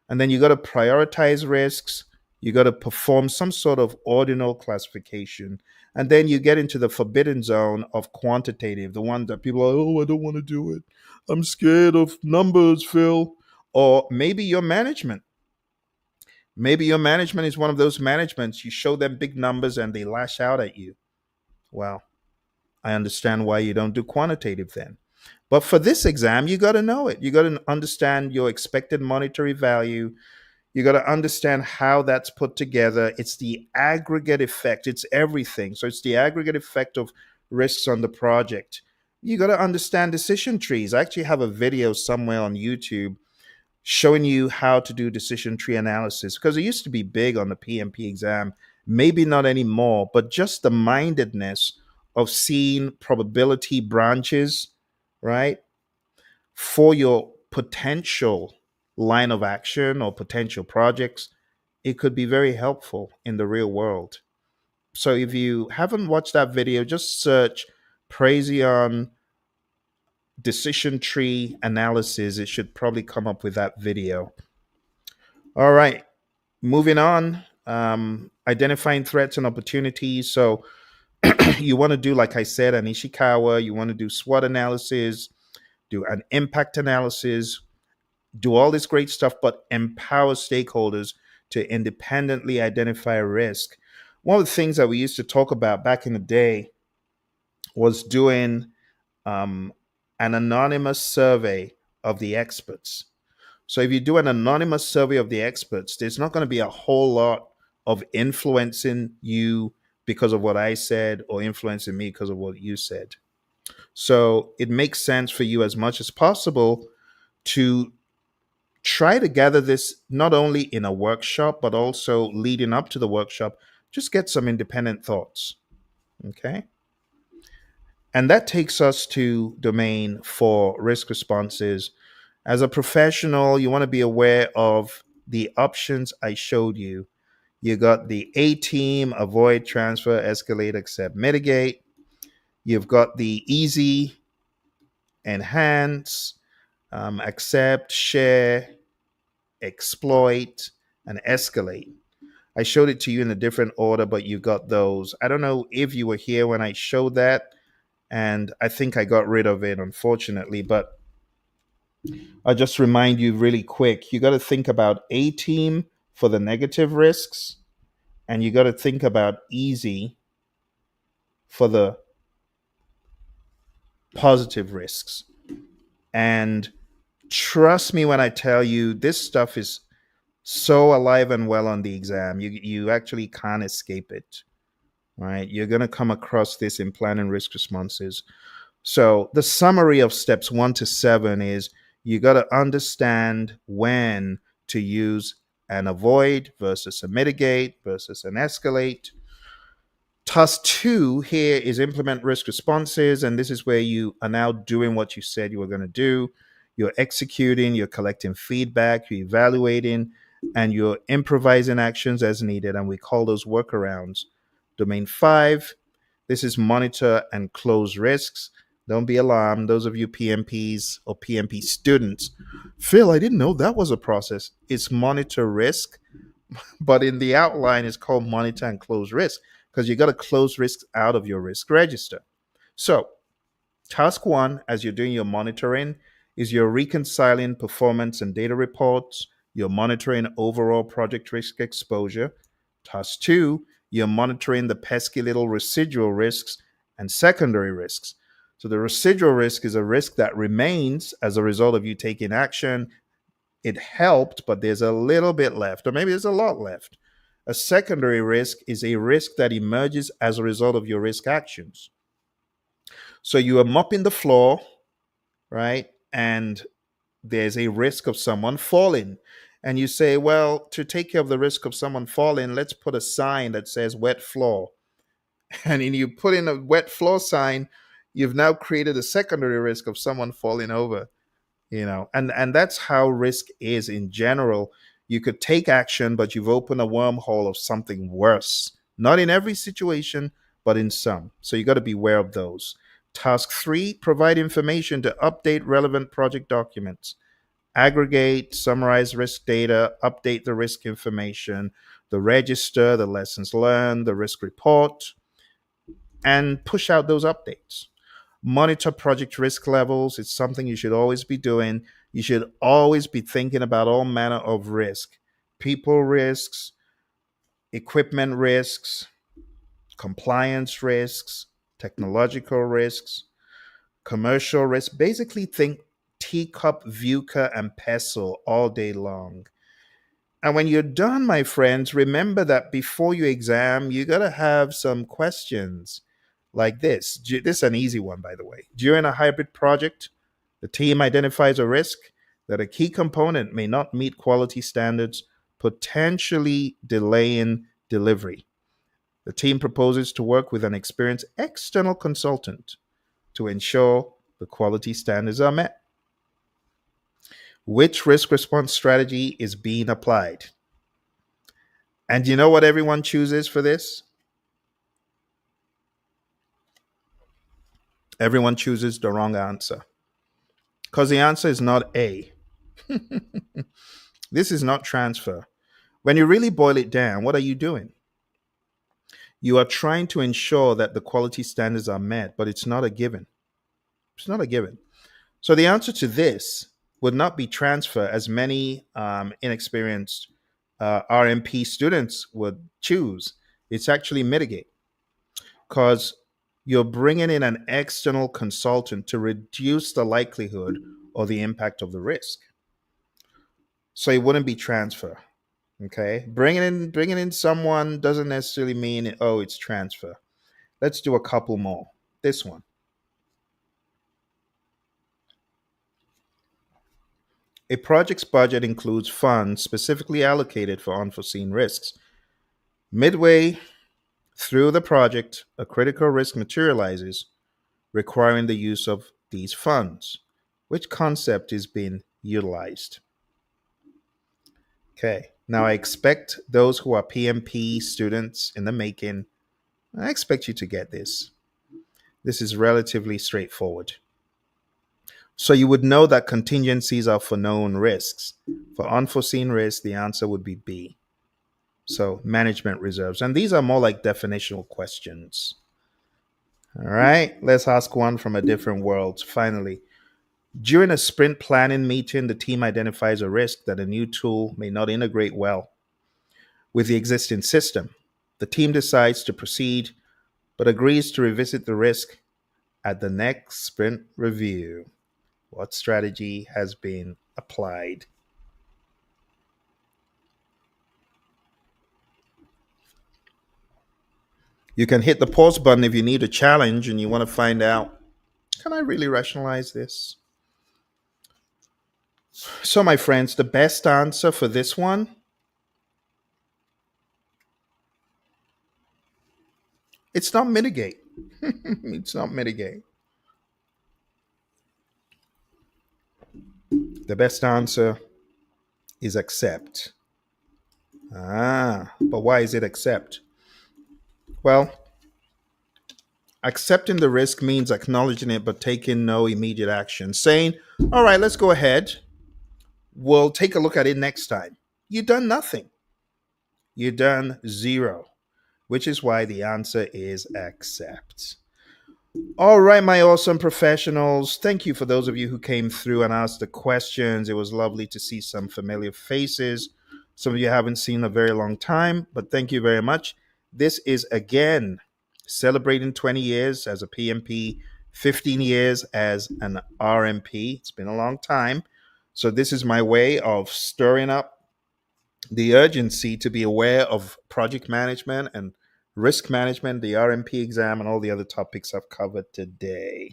And then you got to prioritize risks. You got to perform some sort of ordinal classification. And then you get into the forbidden zone of quantitative, the one that people are, oh, I don't want to do it. I'm scared of numbers, Phil. Or maybe your management. Maybe your management is one of those managements. You show them big numbers and they lash out at you. Well, I understand why you don't do quantitative then. But for this exam, you got to know it. You got to understand your expected monetary value. You got to understand how that's put together. It's the aggregate effect, it's everything. So it's the aggregate effect of risks on the project. You got to understand decision trees. I actually have a video somewhere on YouTube showing you how to do decision tree analysis because it used to be big on the PMP exam, maybe not anymore, but just the mindedness of seeing probability branches, right, for your potential line of action or potential projects, it could be very helpful in the real world. So if you haven't watched that video, just search Praizion decision tree analysis. It should probably come up with that video. All right, moving on. Identifying threats and opportunities. So you want to do, like I said, an Ishikawa, you want to do SWOT analysis, do an impact analysis, do all this great stuff, but empower stakeholders to independently identify risk. One of the things that we used to talk about back in the day was doing um, an anonymous survey of the experts. So if you do an anonymous survey of the experts, there's not going to be a whole lot of influencing you because of what I said or influencing me because of what you said. So it makes sense for you as much as possible to try to gather this not only in a workshop, but also leading up to the workshop. Just get some independent thoughts. Okay. And that takes us to domain for risk responses. As a professional, you want to be aware of the options I showed you. You got the A team, avoid, transfer, escalate, accept, mitigate. You've got the easy, enhance, accept, share, exploit, and escalate. I showed it to you in a different order, but you got those. I don't know if you were here when I showed that, and I think I got rid of it, unfortunately, but I'll just remind you really quick. You got to think about A team for the negative risks, and you got to think about easy for the positive risks. And trust me when I tell you, this stuff is so alive and well on the exam. You actually can't escape it, right? You're going to come across this in planning risk responses. So the summary of steps 1 to 7 is you got to understand when to use an avoid versus a mitigate versus an escalate. Task 2 here is implement risk responses. And this is where you are now doing what you said you were going to do. You're executing, you're collecting feedback, you're evaluating, and you're improvising actions as needed. And we call those workarounds. Domain 5, this is monitor and close risks. Don't be alarmed, those of you PMPs or PMP students. Phil, I didn't know that was a process. It's monitor risk, but in the outline, it's called monitor and close risk because you got to close risks out of your risk register. So, task 1, as you're doing your monitoring, is you're reconciling performance and data reports. You're monitoring overall project risk exposure. Task 2, you're monitoring the pesky little residual risks and secondary risks. So the residual risk is a risk that remains as a result of you taking action. It helped, but there's a little bit left, or maybe there's a lot left. A secondary risk is a risk that emerges as a result of your risk actions. So you are mopping the floor, right? And there's a risk of someone falling. And you say, well, to take care of the risk of someone falling, let's put a sign that says wet floor. And then you put in a wet floor sign, you've now created a secondary risk of someone falling over, and that's how risk is in general. You could take action, but you've opened a wormhole of something worse. Not in every situation, but in some. So you got to be aware of those. Task 3, provide information to update relevant project documents. Aggregate, summarize risk data, update the risk information, the register, the lessons learned, the risk report, and push out those updates. Monitor project risk levels. It's something you should always be doing. You should always be thinking about all manner of risk: people risks, equipment risks, compliance risks, technological risks, commercial risks. Basically, think TECOP, VUCA, and PESO all day long. And when you're done, my friends, remember that before you exam, you got to have some questions like this. This is an easy one, by the way. During a hybrid project, the team identifies a risk that a key component may not meet quality standards, potentially delaying delivery. The team proposes to work with an experienced external consultant to ensure the quality standards are met. Which risk response strategy is being applied? And you know what everyone chooses for this? Everyone chooses the wrong answer because the answer is not A. This is not transfer. When you really boil it down, what are you doing? You are trying to ensure that the quality standards are met, but it's not a given. It's not a given. So the answer to this would not be transfer, as many inexperienced RMP students would choose. It's actually mitigate, because you're bringing in an external consultant to reduce the likelihood or the impact of the risk. So it wouldn't be transfer. Okay, bringing in someone doesn't necessarily mean, oh, it's transfer. Let's do a couple more. This one. A project's budget includes funds specifically allocated for unforeseen risks. Midway through the project, a critical risk materializes, requiring the use of these funds. Which concept is being utilized? Okay, now I expect those who are PMP students in the making, I expect you to get this. This is relatively straightforward. So you would know that contingencies are for known risks. For unforeseen risks, the answer would be B. So management reserves. And these are more like definitional questions. All right, let's ask one from a different world. Finally, during a sprint planning meeting, the team identifies a risk that a new tool may not integrate well with the existing system. The team decides to proceed, but agrees to revisit the risk at the next sprint review. What strategy has been applied? You can hit the pause button if you need a challenge and you want to find out, can I really rationalize this? So, my friends, the best answer for this one, it's not mitigate. It's not mitigate. The best answer is accept. But why is it accept? Well, accepting the risk means acknowledging it but taking no immediate action. Saying, all right, let's go ahead. We'll take a look at it next time. You've done nothing. You've done zero, which is why the answer is accept. All right, my awesome professionals. Thank you for those of you who came through and asked the questions. It was lovely to see some familiar faces. Some of you haven't seen in a very long time, but thank you very much. This is again celebrating 20 years as a PMP, 15 years as an RMP. It's been a long time. So, this is my way of stirring up the urgency to be aware of project management and risk management, the RMP exam, and all the other topics I've covered today.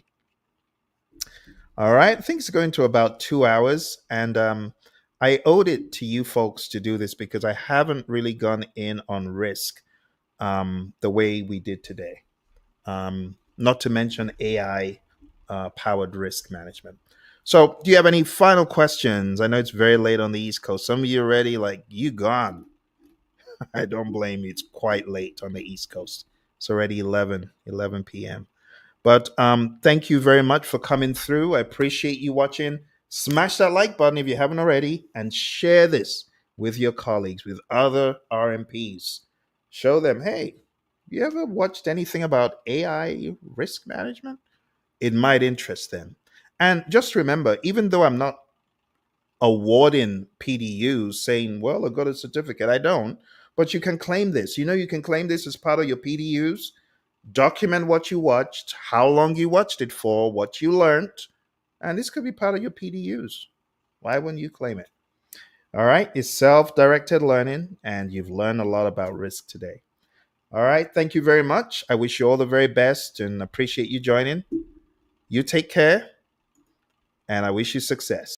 All right, things are going to about 2 hours, and I owed it to you folks to do this because I haven't really gone in on risk the way we did today. Not to mention AI powered risk management. So, do you have any final questions? I know it's very late on the East Coast. Some of you already like, you gone. I don't blame you. It's quite late on the East Coast. It's already 11 p.m. But thank you very much for coming through. I appreciate you watching. Smash that like button if you haven't already, and share this with your colleagues, with other RMPs. Show them, hey, you ever watched anything about AI risk management? It might interest them. And just remember, even though I'm not awarding PDUs saying, well, I got a certificate, I don't, but you can claim this. You know, you can claim this as part of your PDUs. Document what you watched, how long you watched it for, what you learned, and this could be part of your PDUs. Why wouldn't you claim it? All right, it's self directed learning, and you've learned a lot about risk today. All right, thank you very much. I wish you all the very best and appreciate you joining. You take care, and I wish you success.